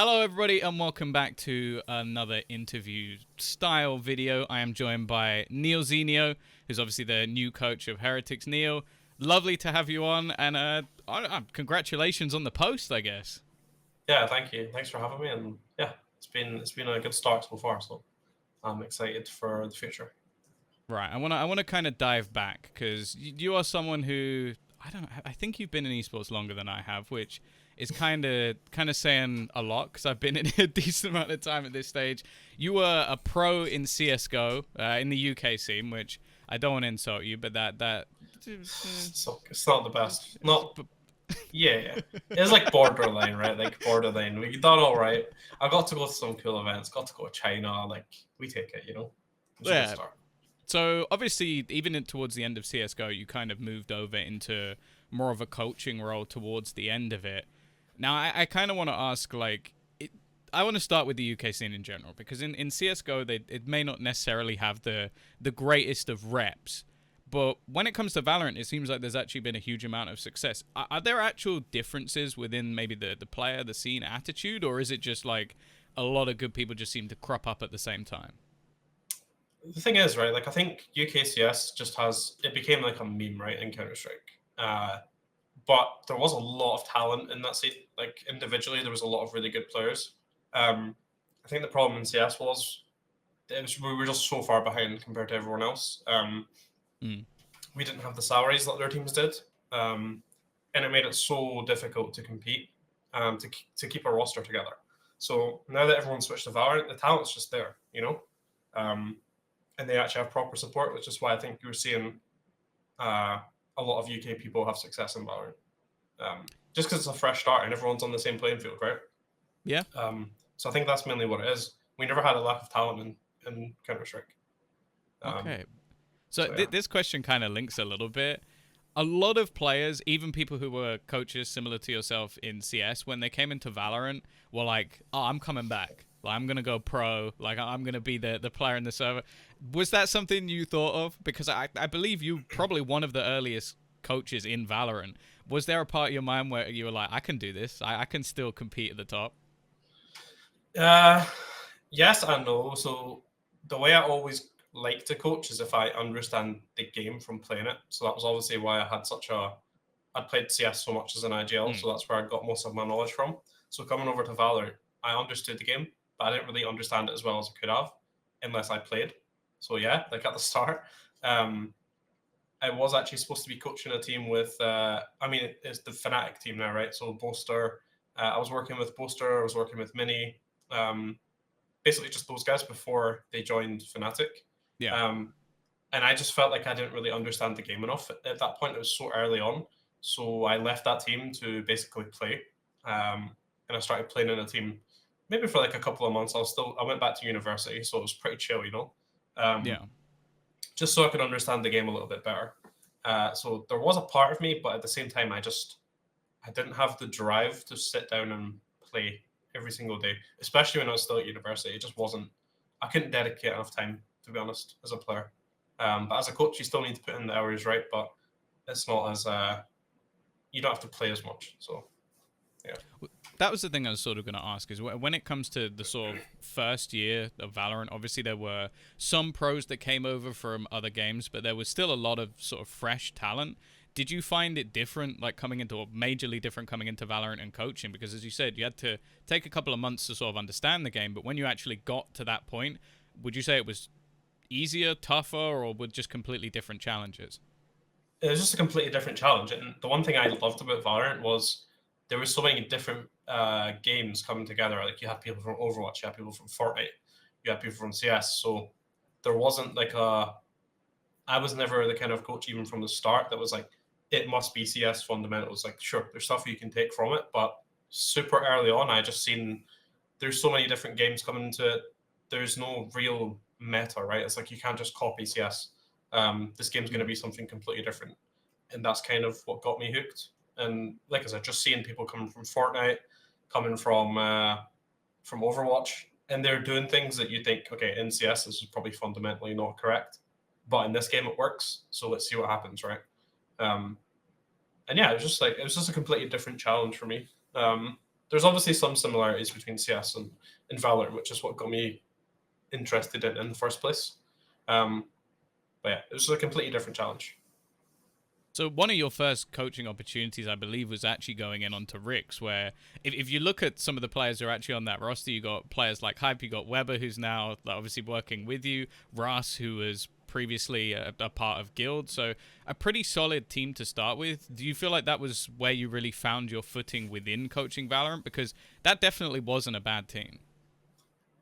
Hello, everybody, and welcome back to another interview style video. I am joined by Neilzinho, who's obviously the new coach of Heretics. Neil, lovely to have you on, and congratulations on the post, I guess. Yeah, thank you. Thanks for having me. And yeah, it's been a good start so far. So I'm excited for the future. Right, I want to kind of dive back because you are someone who I don't know. I think you've been in esports longer than I have, which is kind of saying a lot because I've been in a decent amount of time at this stage. You were a pro in CS:GO in the UK scene, which I don't want to insult you, but that So it's not the best. Not yeah. It's like borderline, right? Like borderline. We done all right. I got to go to some cool events. Got to go to China. Like we take it. It was a good yeah. start. So obviously, towards the end of CS:GO, you kind of moved over into more of a coaching role towards the end of it. Now, I kind of want to ask, I want to start with the UK scene in general because in CS:GO, it may not necessarily have the greatest of reps, but when it comes to Valorant, it seems like there's actually been a huge amount of success. Are there actual differences within maybe the player, the scene attitude, or is it just like a lot of good people just seem to crop up at the same time? The thing is, right? Like I think UKCS just has it became like a meme, right? In Counter Strike. But there was a lot of talent in that scene. Like individually, there was a lot of really good players. Um, I think the problem in CS was we were just so far behind compared to everyone else. Mm. We didn't have the salaries that their teams did, um, and it made it so difficult to compete, to keep a roster together. So now that everyone's switched to Valorant, the talent's just there, um, and they actually have proper support, which is why I think you're seeing uh, a lot of UK people have success in Valorant. Just because it's a fresh start and everyone's on the same playing field, right? Yeah. So I think that's mainly what it is. We never had a lack of talent in Counter Strike. Um, Okay. So so yeah. this question kind of links a little bit. A lot of players, even people who were coaches similar to yourself in CS, when they came into Valorant, were like, "Oh, I'm coming back. Like, I'm gonna go pro. Like, I'm gonna be the player in the server." Was that something you thought of? Because I believe you probably one of the earliest coaches in Valorant. Was there a part of your mind where you were like, "I can do this. I can still compete at the top"? Uh, yes and no. So the way I always like to coach is if I understand the game from playing it. So that was obviously why I had I'd played CS so much as an IGL, Mm. so that's where I got most of my knowledge from. So coming over to Valorant, I understood the game, but I didn't really understand it as well as I could have, unless I played. So yeah, like at the start, um, I was actually supposed to be coaching a team with, it's the Fnatic team now, right? So Boaster, I was working with Boaster, I was working with Mini, um, basically just those guys before they joined Fnatic. Yeah. Um, and I just felt like I didn't really understand the game enough at that point. It was so early on, so I left that team to basically play, and I started playing in a team. Maybe for like a couple of months. I went back to university, so it was pretty chill, Yeah. just so I could understand the game a little bit better. So there was a part of me, but at the same time, I didn't have the drive to sit down and play every single day, especially when I was still at university. It just wasn't. I couldn't dedicate enough time, to be honest, as a player. But as a coach, you still need to put in the hours, right? But it's not as you don't have to play as much. So yeah. That was the thing I was sort of going to ask is when it comes to the sort of first year of Valorant, obviously there were some pros that came over from other games, but there was still a lot of sort of fresh talent. Did you find it different, like coming into, or majorly different coming into Valorant and coaching? Because as you said, you had to take a couple of months to sort of understand the game, but when you actually got to that point, would you say it was easier, tougher, or with just completely different challenges? It was just a completely different challenge. And the one thing I loved about Valorant was there were so many different games coming together. Like you had people from Overwatch, you had people from Fortnite, you had people from CS. So there wasn't like a. I was never the kind of coach even from the start that was like, it must be CS fundamentals. Like sure, there's stuff you can take from it, but super early on, I just seen there's so many different games coming into it. There's no real meta, right? It's like you can't just copy CS. This game's going to Mm. be something completely different, and that's kind of what got me hooked. And like I said, just seeing people coming from Fortnite, coming from Overwatch, and they're doing things that you think, okay, in CS this is probably fundamentally not correct, but in this game it works. So let's see what happens, right? Um, and yeah, it was just a completely different challenge for me. there's obviously some similarities between CS and Valorant, which is what got me interested in the first place. But yeah, it was a completely different challenge. So one of your first coaching opportunities, I believe, was actually going in onto Ricks, where if you look at some of the players who are actually on that roster, you got players like Hype, you got Weber, who's now obviously working with you, Ras, who was previously a part of Guild, so a pretty solid team to start with. Do you feel like that was where you really found your footing within coaching Valorant? Because that definitely wasn't a bad team.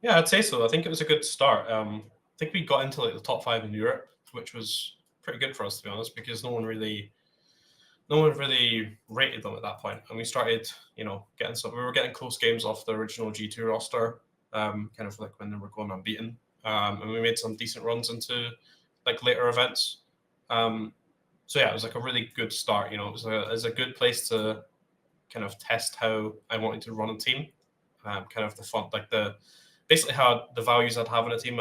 Yeah, I'd say so. I think it was a good start. I think we got into like the top 5 in Europe, which was pretty good for us, to be honest, because no one really rated them at that point. And we started, getting we were getting close games off the original G2 roster, kind of like when they were going unbeaten. And we made some decent runs into like later events. So yeah, it was like a really good start. It was a good place to kind of test how I wanted to run a team. Kind of the fun, like basically how the values I'd have in a team.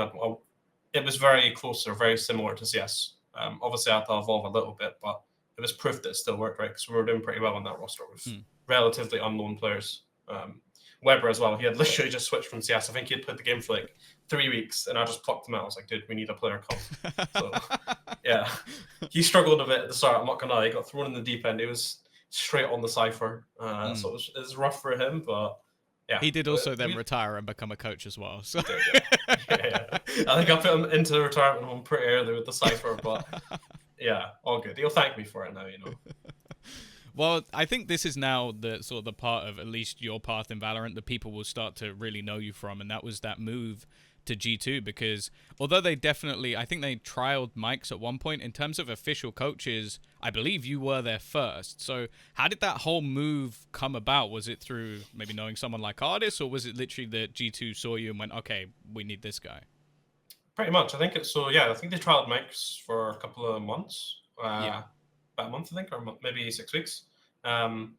It was very close or very similar to CS. Obviously, I had to evolve a little bit, but it was proof that it still worked, right? Because we were doing pretty well on that roster with relatively unknown players. Weber as well. He had literally just switched from CS. I think he had played the game for like 3 weeks, and I just plucked him out. I was like, dude, we need a player come. So, yeah. He struggled a bit at the start, I'm not going to lie. He got thrown in the deep end. It was straight on the Cypher. So it was rough for him, but yeah. He did also then retire and become a coach as well. So. Yeah. I think I put him into the retirement home pretty early with the Cypher, but yeah, all good. He'll thank me for it now, Well, I think this is now the sort of the part of at least your path in Valorant that people will start to really know you from, and that was that move to G2, because although I think they trialed mics at one point, in terms of official coaches, I believe you were there first. So how did that whole move come about? Was it through maybe knowing someone like Artis, or was it literally that G2 saw you and went, okay, we need this guy? Pretty much. I think it's so. Yeah, I think they trialed mics for a couple of months. Yeah. About a month, I think, or maybe 6 weeks. And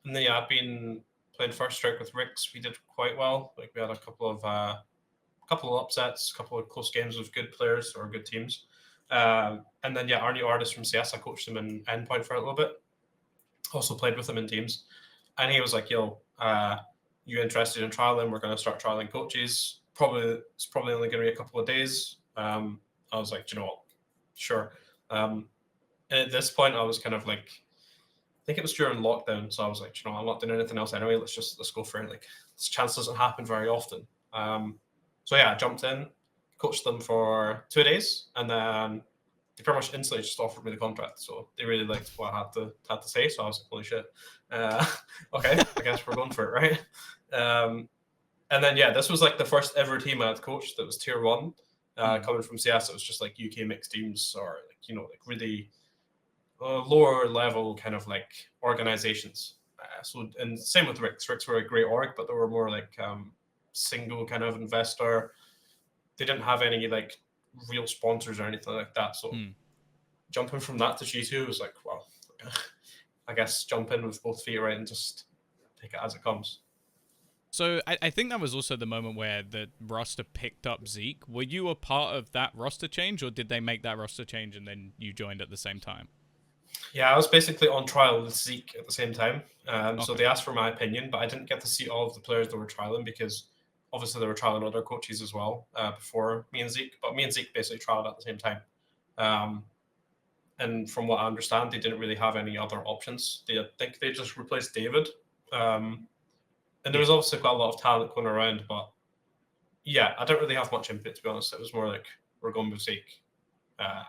then yeah, I've been playing first strike with Ricks. We did quite well. Like we had a couple of upsets, a couple of close games with good players or good teams. And then yeah, our new artist from CS, I coached him in Endpoint for a little bit. Also played with him in teams, and he was like, "Yo, you interested in trialing? We're going to start trialing coaches. It's probably only going to be a couple of days." I was like, "Do you know what? Sure." And at this point, I was kind of like, I think it was during lockdown, so I was like, I'm not doing anything else anyway. Let's go for it. Like, this chance doesn't happen very often. So yeah, I jumped in, coached them for 2 days, and then they pretty much instantly just offered me the contract. So they really liked what I had to say. So I was like, holy shit. Okay, I guess we're going for it, right? And then yeah, this was like the first ever team I had coached that was tier 1. Coming from CS, it was just like UK mixed teams, or like really lower level kind of like organizations. And same with Ricks. Ricks were a great org, but they were more like single kind of investor. They didn't have any like real sponsors or anything like that. So jumping from that to G2 was like, well, I guess jump in with both feet right and just take it as it comes. So I think that was also the moment where the roster picked up Zeke. Were you a part of that roster change, or did they make that roster change and then you joined at the same time? Yeah, I was basically on trial with Zeke at the same time. So they asked for my opinion, but I didn't get to see all of the players that were trialing because obviously they were trialing other coaches as well before me and Zeke. But me and Zeke basically trialed at the same time. And from what I understand, they didn't really have any other options. I think they just replaced David. And there was obviously quite a lot of talent going around, but yeah, I don't really have much input, to be honest. It was more like, we're going with Zeke. I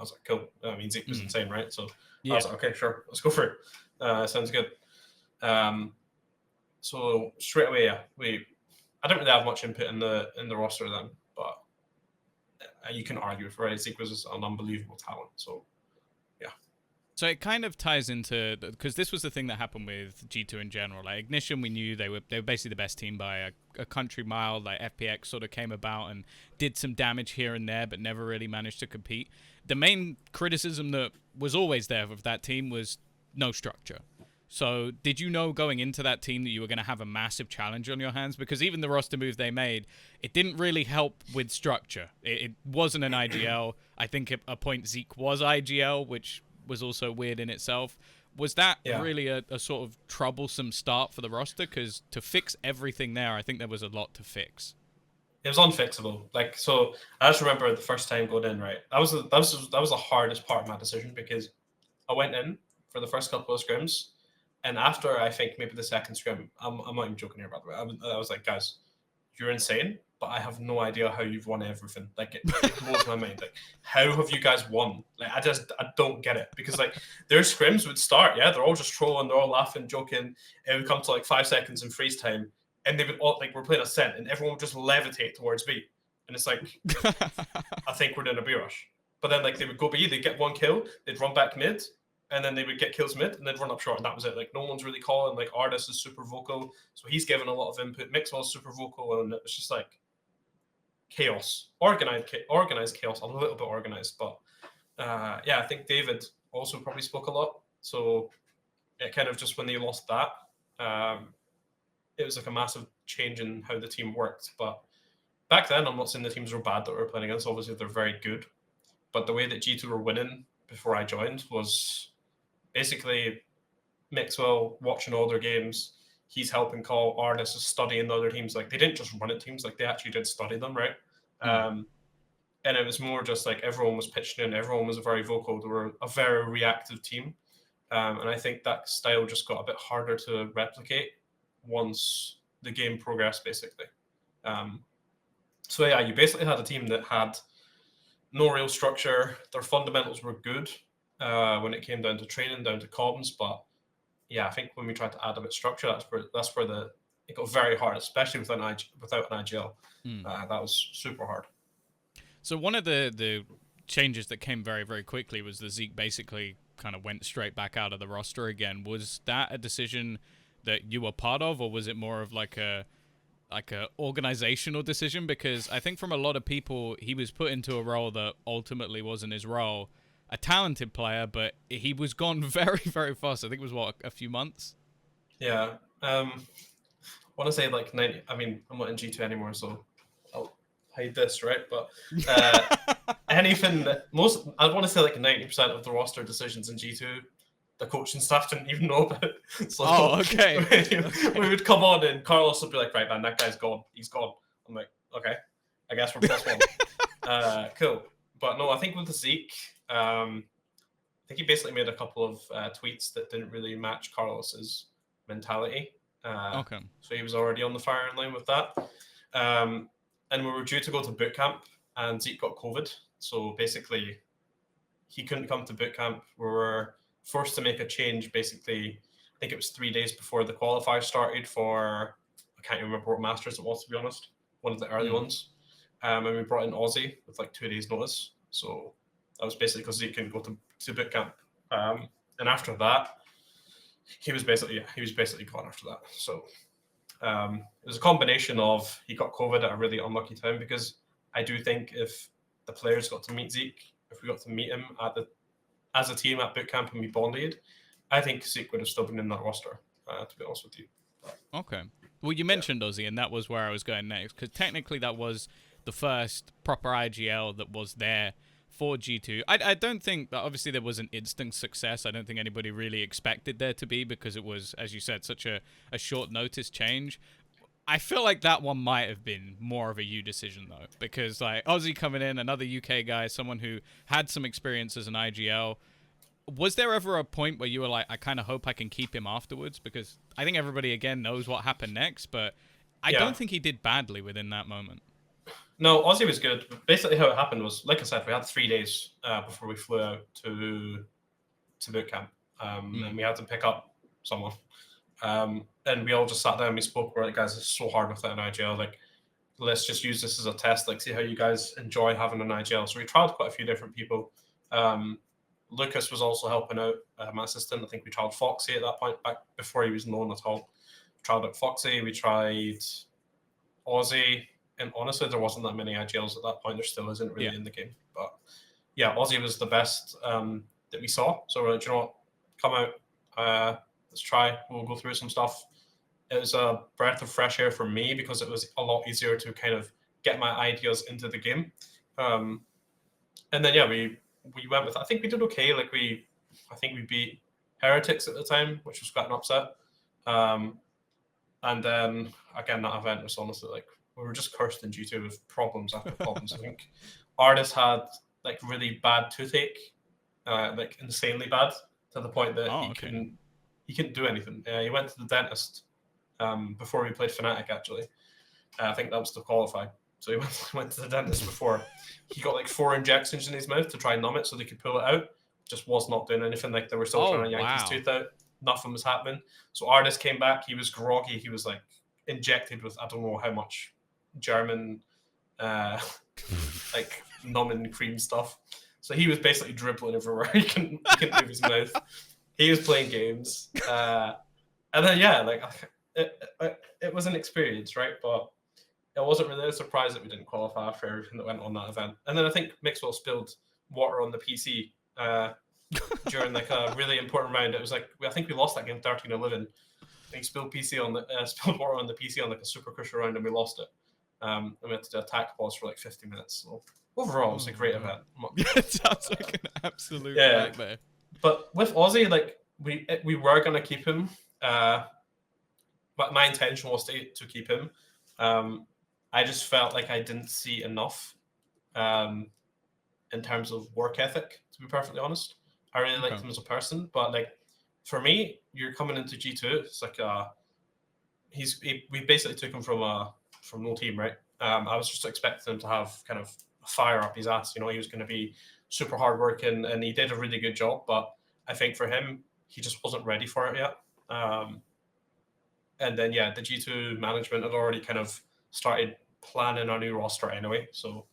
was like, cool. I mean, Zeke was insane, right? So I was like, okay, sure, let's go for it. Sounds good. So straight away, yeah, I don't really have much input in the roster then, but you can argue for it. Zeke was an unbelievable talent. So yeah. So it kind of ties into, because this was the thing that happened with G2 in general. Like Ignition, we knew they were basically the best team by a country mile. Like FPX sort of came about and did some damage here and there, but never really managed to compete. The main criticism that was always there of that team was no structure. So did you know going into that team that you were going to have a massive challenge on your hands? Because even the roster move they made, it didn't really help with structure. It wasn't an IGL. I think at a point Zeke was IGL, which was also weird in itself. Was that Yeah. really a sort of troublesome start for the roster? Because to fix everything there, I think there was a lot to fix. It was unfixable. Like, so I just remember the first time going in, right? That was the hardest part of my decision because I went in for the first couple of scrims, and after I think maybe the second scrim, I'm not even joking here, by the way. I was like, guys, you're insane, but I have no idea how you've won everything. Like, it blows my mind. Like, how have you guys won? Like, I don't get it because like their scrims would start, yeah, they're all just trolling, they're all laughing, joking. It would come to like 5 seconds in freeze time, and they would all like we're playing a scent, and everyone would just levitate towards B, and it's like I think we're doing a B rush. But then like they would go B, they'd get one kill, they'd run back mid, and then they would get kills mid, and they'd run up short, and that was it. Like no one's really calling. Like Artis is super vocal, so he's given a lot of input. Mixwell's super vocal, and it's just like chaos, organized chaos, a little bit organized. But yeah, I think David also probably spoke a lot. So it kind of just when they lost that, it was like a massive change in how the team worked. But back then, I'm not saying the teams were bad that we were playing against. Obviously, they're very good. But the way that G2 were winning before I joined was basically Mixwell watching all their games. He's helping call. Artis is studying the other teams. Like they didn't just run at teams; like they actually did study them, right? And it was more just like everyone was pitching in. Everyone was very vocal. They were a very reactive team, and I think that style just got a bit harder to replicate once the game progressed, basically. So yeah, you basically had a team that had no real structure. Their fundamentals were good when it came down to training, down to comms, but yeah, I think when we tried to add a bit of structure, that's where it got very hard, especially without an IGL. That was super hard. So one of the changes that came very, very quickly was the Zeke basically kind of went straight back out of the roster again. Was that a decision that you were part of, or was it more of like a organizational decision? Because I think from a lot of people, he was put into a role that ultimately wasn't his role. A talented player, but he was gone very, very fast. I think it was, a few months? Yeah. I want to say like 90. I mean, I'm not in G2 anymore, so I'll hide this, right? But anything that I want to say like 90% of the roster decisions in G2, the coaching staff didn't even know about it. So okay. we would come on and Carlos would be like, right, man, that guy's gone. He's gone. I'm like, okay, I guess we're +1. Cool. But no, I think with the Zeke, I think he basically made a couple of tweets that didn't really match Carlos's mentality. Okay. So he was already on the firing line with that. And we were due to go to boot camp, and Zeke got COVID. So basically, he couldn't come to boot camp. We were forced to make a change. Basically, I think it was 3 days before the qualifier started for, I can't remember what Masters it was, to be honest. One of the early ones. And we brought in Aussie with like 2 days notice. So that was basically because Zeke couldn't go to boot camp. And after that, he was basically gone after that. So it was a combination of he got COVID at a really unlucky time, because I do think if the players got to meet Zeke, if we got to meet him as a team at boot camp and we bonded, I think Zeke would have still been in that roster, to be honest with you. Okay. Well, you mentioned Aussie, and that was where I was going next, because technically that was the first proper IGL that was there for G2. I don't think that obviously there was an instant success. I don't think anybody really expected there to be, because it was, as you said, such a short notice change. I feel like that one might have been more of a you decision, though, because like Aussie coming in, another UK guy, someone who had some experience as an IGL. Was there ever a point where you were like, I kind of hope I can keep him afterwards? Because I think everybody, again, knows what happened next, but I don't think he did badly within that moment. No, Aussie was good. But basically, how it happened was, like I said, we had 3 days before we flew out to boot camp, and we had to pick up someone. And we all just sat down and we spoke. We're like, guys, it's so hard without an IGL. Like, let's just use this as a test. Like, see how you guys enjoy having an IGL. So we tried quite a few different people. Lucas was also helping out, my assistant. I think we tried Foxy at that point, back before he was known at all. We tried out Foxy. We tried Aussie. And honestly, there wasn't that many IGLs at that point. There still isn't really in the game. But yeah, Aussie was the best that we saw. So we're like, you know what? Come out. Let's try. We'll go through some stuff. It was a breath of fresh air for me, because it was a lot easier to kind of get my ideas into the game. And then, yeah, we went with, I think we did okay. Like I think we beat Heretics at the time, which was quite an upset. Um, and then again, that event was honestly like we were just cursed in G2 with problems after problems. I think Artis had like really bad toothache, like insanely bad, to the point that Oh, okay. he couldn't do anything. He went to the dentist before we played Fnatic actually. I think that was to qualify. So he went to the dentist before. He got like 4 injections in his mouth to try and numb it so they could pull it out. Just was not doing anything. Like they were still Oh, trying to yank his wow. tooth out. Nothing was happening. So Artis came back. He was groggy. He was like injected with I don't know how much German like numbing cream stuff. So he was basically dribbling everywhere. He couldn't move his mouth. He was playing games. And then yeah, like it was an experience, right? But it wasn't really a surprise that we didn't qualify after everything that went on that event. And then I think Mixwell spilled water on the PC during like a really important round. It was like I think we lost that game 13-11. He spilled spilled water on the PC on like a super crucial round, and we lost it. And we had to do attack pause for like 50 minutes. So overall, it was a great event. It sounds like an absolute nightmare. But with Aussie, like we were gonna keep him. But my intention was to keep him. I just felt like I didn't see enough in terms of work ethic, to be perfectly honest. I really liked him as a person, but like for me, you're coming into G2. It's like we basically took him from no team, right? I was just expecting him to have kind of a fire up his ass. You know, he was going to be super hardworking, and he did a really good job. But I think for him, he just wasn't ready for it yet. And then yeah, the G2 management had already kind of started planning a new roster anyway. So,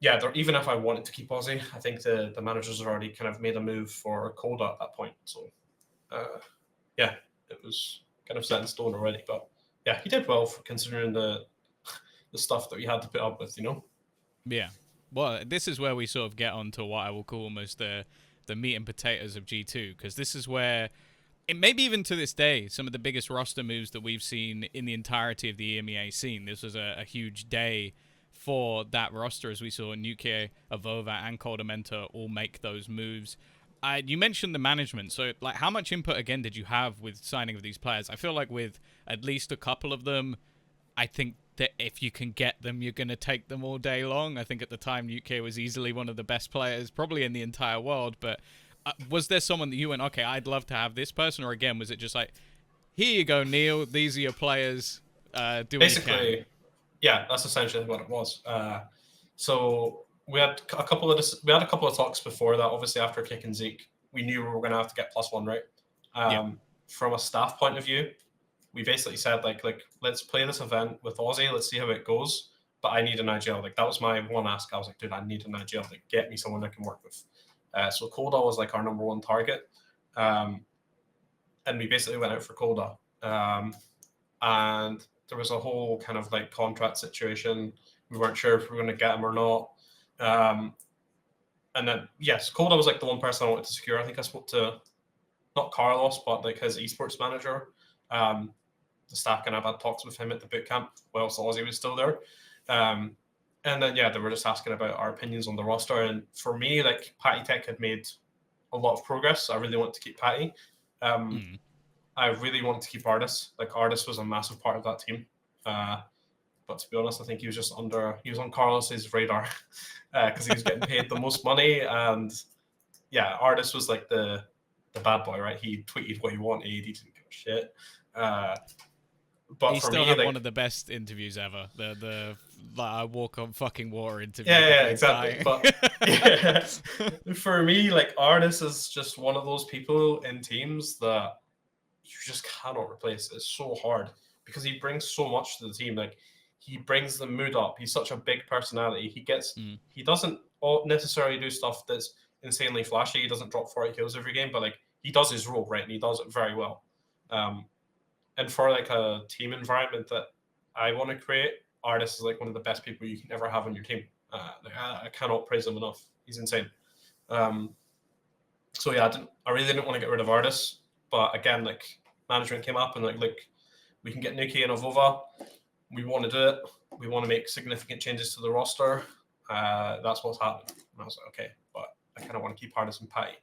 yeah, even if I wanted to keep Aussie, I think the managers had already kind of made a move for Coda at that point. So, yeah, it was kind of set in stone already. But yeah, he did well for considering the stuff that we had to put up with, you know? Yeah. Well, this is where we sort of get onto what I will call almost the meat and potatoes of G2, because this is where, maybe even to this day, some of the biggest roster moves that we've seen in the entirety of the EMEA scene. This was a huge day for that roster, as we saw Nuke, Avova, and Coldamenta all make those moves. You mentioned the management, so like, how much input again did you have with signing of these players? I feel like with at least a couple of them, I think that if you can get them, you're going to take them all day long. I think at the time, UK was easily one of the best players, probably in the entire world. But was there someone that you went, okay, I'd love to have this person? Or again, was it just like, here you go, Neil, these are your players, do Basically, what you can? Yeah, that's essentially what it was. So we had a couple of talks before that. Obviously, after kicking Zeke, we knew we were going to have to get +1, right? From a staff point of view, we basically said like let's play this event with Aussie. Let's see how it goes. But I need an IGL. Like that was my one ask. I was like, dude, I need an IGL. Like, get me someone I can work with. So Coda was like our number one target, and we basically went out for Coda. And there was a whole kind of like contract situation. We weren't sure if we were going to get him or not. And then yes, Coda was like the one person I wanted to secure. I think I spoke to not Carlos, but like his esports manager. The staff kind of had talks with him at the boot camp while Ozzy was still there. And then yeah, they were just asking about our opinions on the roster. And for me, like Patty Tech had made a lot of progress. I really want to keep Patty. I really want to keep Artis. Like Artis was a massive part of that team. But to be honest, I think he was on Carlos's radar because he was getting paid the most money. And yeah, Artis was like the bad boy, right? He tweeted what he wanted. He didn't give a shit. But he for still me, had like, one of the best interviews ever. The I walk on fucking water interview. Yeah, exactly. But yeah, for me, like Artis is just one of those people in teams that you just cannot replace. It's so hard because he brings so much to the team. Like he brings the mood up. He's such a big personality. He doesn't necessarily do stuff that's insanely flashy. He doesn't drop 40 kills every game, but like he does his role right, and he does it very well. And for like a team environment that I want to create, Artis is like one of the best people you can ever have on your team. I cannot praise him enough. He's insane. So yeah, I really didn't want to get rid of Artis, but again, like management came up and like we can get Nuki and Avova. We want to do it. We want to make significant changes to the roster. That's what's happened. And I was like, okay, but I kind of want to keep Artis and Patty.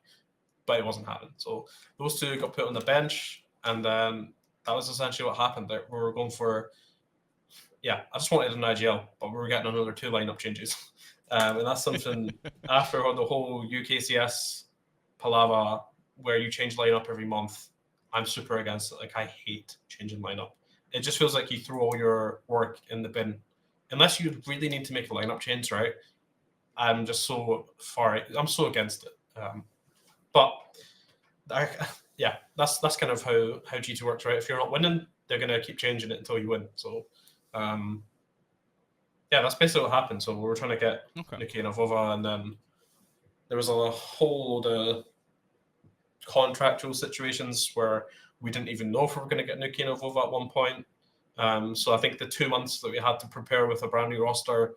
but it wasn't happening. So those two got put on the bench, and then that was essentially what happened. That we were going for, I just wanted an IGL, but we were getting another 2 lineup changes, and that's something after the whole UKCS palaver where you change lineup every month. I'm super against it. Like, I hate changing lineup. It just feels like you throw all your work in the bin, unless you really need to make a lineup change, right? I'm just so far. I'm so against it. But I, yeah, that's kind of how G2 works, right? If you're not winning, they're gonna keep changing it until you win. So, that's basically what happened. So we were trying to get Nikki and Avova, and then there was a whole load of contractual situations where we didn't even know if we were going to get Nikki and Avova at one point. So I think the 2 months that we had to prepare with a brand new roster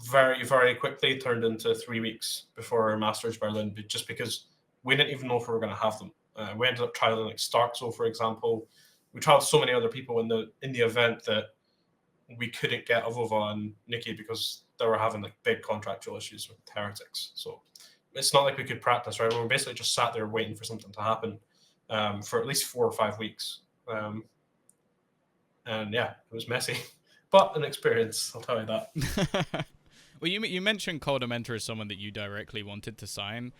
very, very quickly turned into 3 weeks before Masters Berlin, just because we didn't even know if we were going to have them. We ended up trialing like Starkzo, for example. We trialed so many other people in the event that we couldn't get Avova and Nikki because they were having like big contractual issues with Heretics. So it's not like we could practice, right? We were basically just sat there waiting for something to happen for at least 4 or 5 weeks. And it was messy, but an experience, I'll tell you that. Well, you mentioned Cold Mentor as someone that you directly wanted to sign.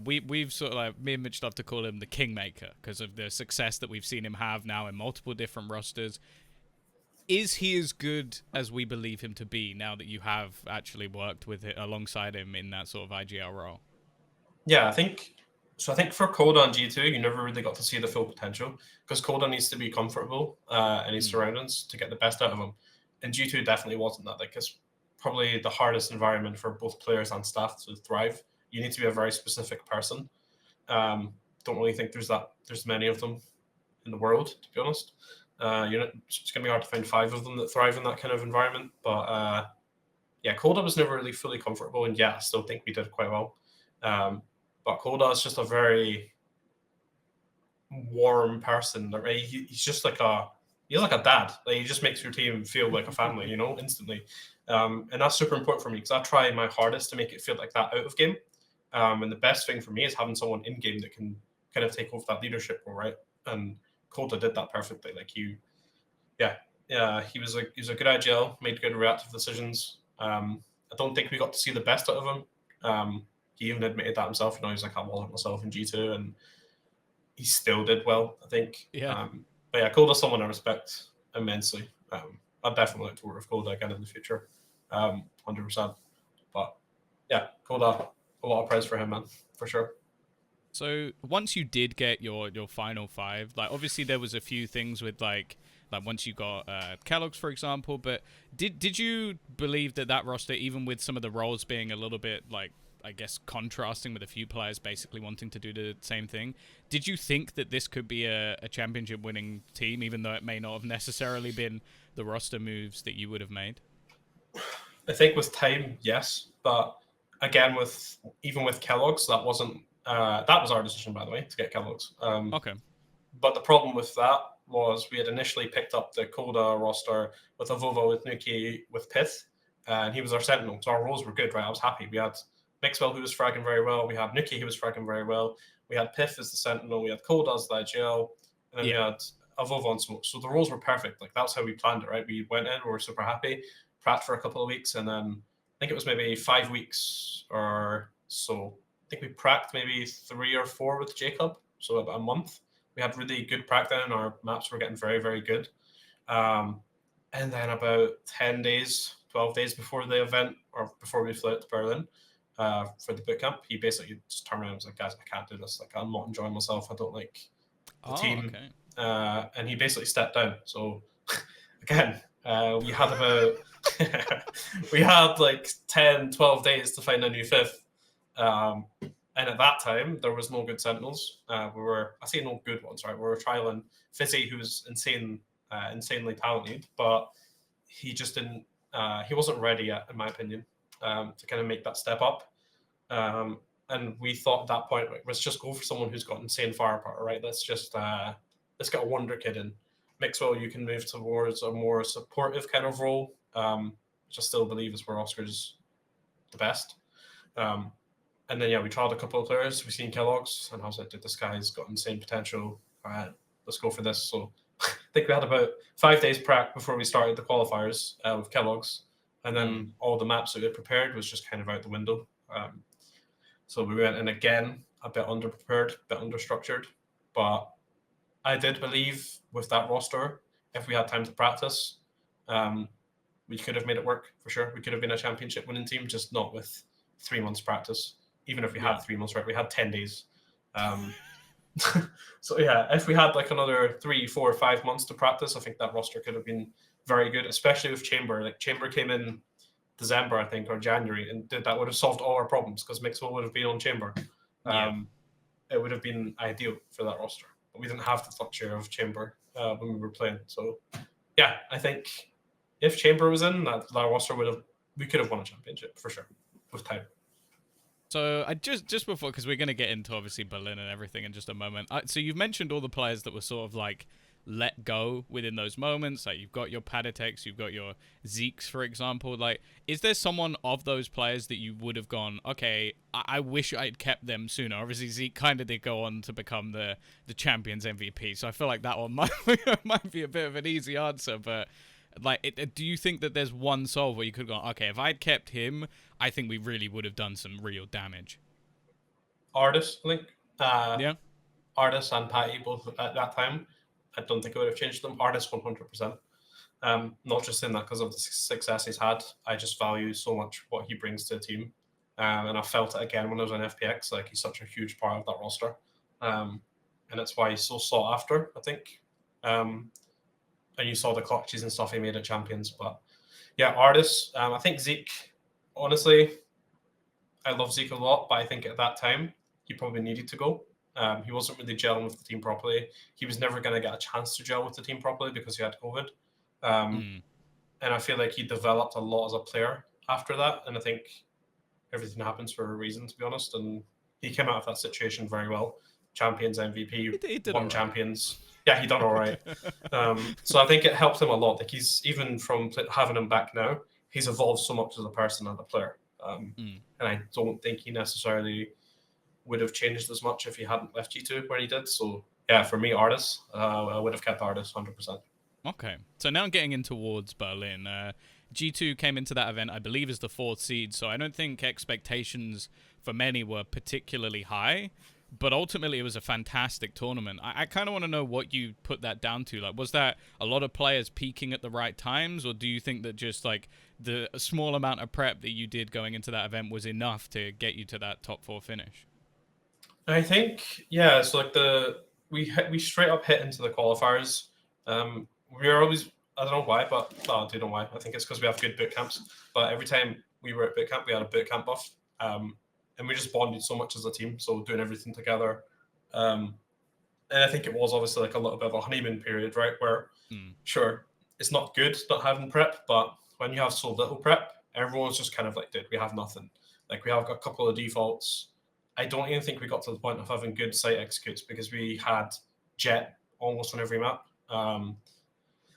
We've sort of like, me and Mitch love to call him the Kingmaker because of the success that we've seen him have now in multiple different rosters. Is he as good as we believe him to be now that you have actually worked with it alongside him in that sort of IGL role? Yeah, I think so. I think for Koda on G2, you never really got to see the full potential because Koda needs to be comfortable in his surroundings to get the best out of him. And G2 definitely wasn't that. Like, it's probably the hardest environment for both players and staff to thrive. You need to be a very specific person. Don't really think there's many of them in the world, to be honest. It's going to be hard to find 5 of them that thrive in that kind of environment. But Koda was never really fully comfortable, and I still think we did quite well. But Koda is just a very warm person. Right? He's just like he's like a dad. Like, he just makes your team feel like a family, instantly. And that's super important for me because I try my hardest to make it feel like that out of game. And the best thing for me is having someone in game that can kind of take over that leadership role, right? And Koda did that perfectly. Like, he was a good IGL, made good reactive decisions. I don't think we got to see the best out of him. He even admitted that himself. He's like, I wasn't myself in G2, and he still did well, I think. Yeah. But Koda's someone I respect immensely. I'd definitely like to work with Koda again in the future, 100%. But Koda, a lot of praise for him, man, for sure. So once you did get your final 5, like obviously there was a few things with like once you got Kellogg's, for example, but did you believe that roster, even with some of the roles being a little bit like, I guess, contrasting with a few players basically wanting to do the same thing, did you think that this could be a championship winning team, even though it may not have necessarily been the roster moves that you would have made? I think with time, yes, but again, even with Kellogg's, that wasn't that was our decision, by the way, to get Kellogg's. Okay. But the problem with that was we had initially picked up the Koda roster with Avova, with Nuki, with Pith, and he was our sentinel. So our roles were good, right? I was happy. We had Mixwell, who was fragging very well. We had Nuki, who was fragging very well. We had Pith as the sentinel. We had Koda as the IGL. And then we had Avova on smoke. So the roles were perfect. Like, that's how we planned it, right? We went in, we were super happy, pratt for a couple of weeks, and then I think it was maybe 5 weeks or so. I think we pracked maybe 3 or 4 with Jacob, so about a month. We had really good prac then. Our maps were getting very, very good. And then about 10 days, 12 days before the event, or before we flew out to Berlin for the bootcamp, he basically just turned around and was like, guys, I can't do this. Like, I'm not enjoying myself. I don't like the team. Okay. And he basically stepped down. So, again, we had about we had like 10, 12 days to find a new 5th. And at that time, there was no good sentinels. I say no good ones, right? We were trialing Fizzy, who was insanely talented, but he just didn't. He wasn't ready yet, in my opinion, to kind of make that step up. And we thought at that point, like, let's just go for someone who's got insane firepower, right? Let's get a wonder kid in. Mixwell, you can move towards a more supportive kind of role, which I still believe is where Oscar's the best. And then we tried a couple of players. We seen Kellogg's, and I was like, dude, this guy's got insane potential. All right, let's go for this. So I think we had about 5 days prep before we started the qualifiers with Kellogg's, and then all the maps that we had prepared was just kind of out the window. So we went in again, a bit underprepared, a bit understructured, but I did believe with that roster, if we had time to practice, we could have made it work for sure. We could have been a championship winning team, just not with 3 months practice. Even if we had 3 months, right? We had 10 days. So if we had like another 3, 4, 5 months to practice, I think that roster could have been very good, especially with Chamber. Like Chamber came in December, I think, or January, and that would have solved all our problems because Mixwell would have been on Chamber. It would have been ideal for that roster, but we didn't have the luxury of Chamber when we were playing. So I think if Chamber was in, that roster we could have won a championship for sure with time. So I just before, because we're gonna get into obviously Berlin and everything in just a moment. So you've mentioned all the players that were sort of like let go within those moments. Like you've got your Paditex, you've got your Zeeks, for example. Like, is there someone of those players that you would have gone, okay, I wish I'd kept them sooner? Obviously, Zeke kind of did go on to become the champions MVP, so I feel like that one might be a bit of an easy answer, but. Like, do you think that there's one solve where you could have gone, okay, if I'd kept him, I think we really would have done some real damage? Artis, I think. Yeah. Artis and Patty both at that time. I don't think it would have changed them. Artis 100%. Not just in that because of the success he's had. I just value so much what he brings to the team. And I felt it again when I was on FPX. Like, he's such a huge part of that roster. And that's why he's so sought after, I think. And you saw the clutches and stuff he made at Champions. But Artis. I think Zeke, honestly, I love Zeke a lot, but I think at that time, he probably needed to go. He wasn't really gelling with the team properly. He was never going to get a chance to gel with the team properly because he had COVID. And I feel like he developed a lot as a player after that. And I think everything happens for a reason, to be honest. And he came out of that situation very well. Champions MVP, he did won right. Champions. Yeah, he done all right. So I think it helped him a lot. Like, he's, even from having him back now, he's evolved so much as a person and a player. And I don't think he necessarily would have changed as much if he hadn't left G2 where he did. So for me, Artis, I would have kept Artis 100%. Okay, so now getting in towards Berlin. G2 came into that event, I believe, as the 4th seed, so I don't think expectations for many were particularly high, but ultimately it was a fantastic tournament. I kind of want to know what you put that down to. Like, was that a lot of players peaking at the right times, or do you think that just like the small amount of prep that you did going into that event was enough to get you to that top 4 finish? I think, so like we straight up hit into the qualifiers. We were always, I don't know why, but I do know why. I think it's because we have good boot camps. But every time we were at boot camp, we had a boot camp buff. And we just bonded so much as a team. So doing everything together. And I think it was obviously like a little bit of a honeymoon period, right? Where, sure, it's not good not having prep, but when you have so little prep, everyone's just kind of like, dude, we have nothing. Like, we have a couple of defaults. I don't even think we got to the point of having good site executes because we had Jet almost on every map.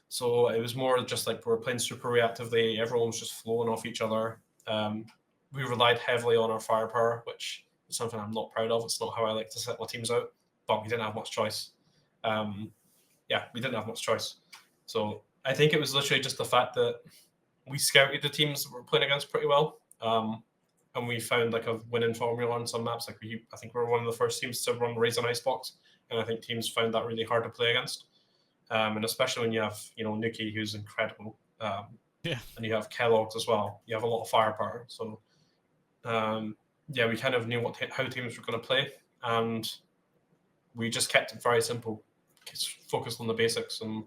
So it was more just like we were playing super reactively. Everyone was just flowing off each other. We relied heavily on our firepower, which is something I'm not proud of. It's not how I like to set my teams out, but we didn't have much choice. We didn't have much choice. So I think it was literally just the fact that we scouted the teams that we're playing against pretty well. And we found like a winning formula on some maps. Like I think we were one of the first teams to run Raise on Icebox, and I think teams found that really hard to play against. And especially when you have Nuki, who's incredible, and you have Kellogg's as well. You have a lot of firepower. So we kind of knew how teams were going to play, and we just kept it very simple, focused on the basics. And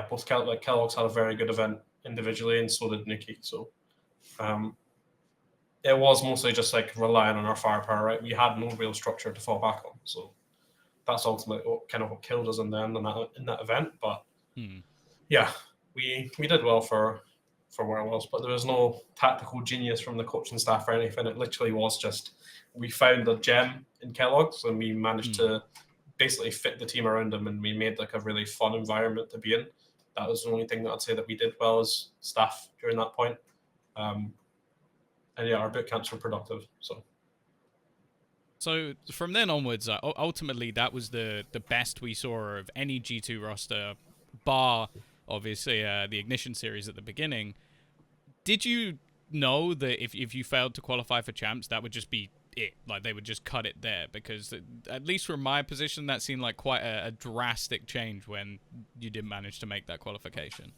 both Kellogg's had a very good event individually, and so did Nuki. So. It was mostly just like relying on our firepower, right? We had no real structure to fall back on, so that's ultimately what killed us in that event. But we did well for where it was, but there was no tactical genius from the coaching staff or anything. It literally was just we found a gem in Kellogg's and we managed to basically fit the team around him, and we made like a really fun environment to be in. That was the only thing that I'd say that we did well as staff during that point. And our boot camps were productive. So, So from then onwards, ultimately that was the best we saw of any G2 roster, bar obviously the Ignition series at the beginning. Did you know that if you failed to qualify for champs, that would just be it? Like they would just cut it there? Because at least from my position, that seemed like quite a drastic change when you didn't manage to make that qualification.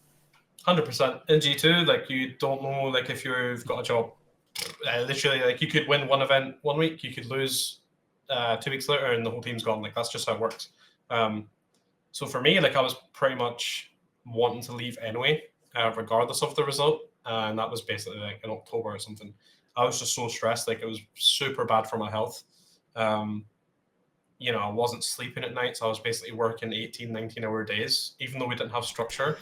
100% in G2, like you don't know, like if you've got a job, literally, like you could win one event one week, you could lose 2 weeks later, and the whole team's gone. Like that's just how it works. So for me, like I was pretty much wanting to leave anyway, regardless of the result, and that was basically like in October or something. I was just so stressed, like it was super bad for my health. I wasn't sleeping at night, so I was basically working 18, 19-hour days, even though we didn't have structure.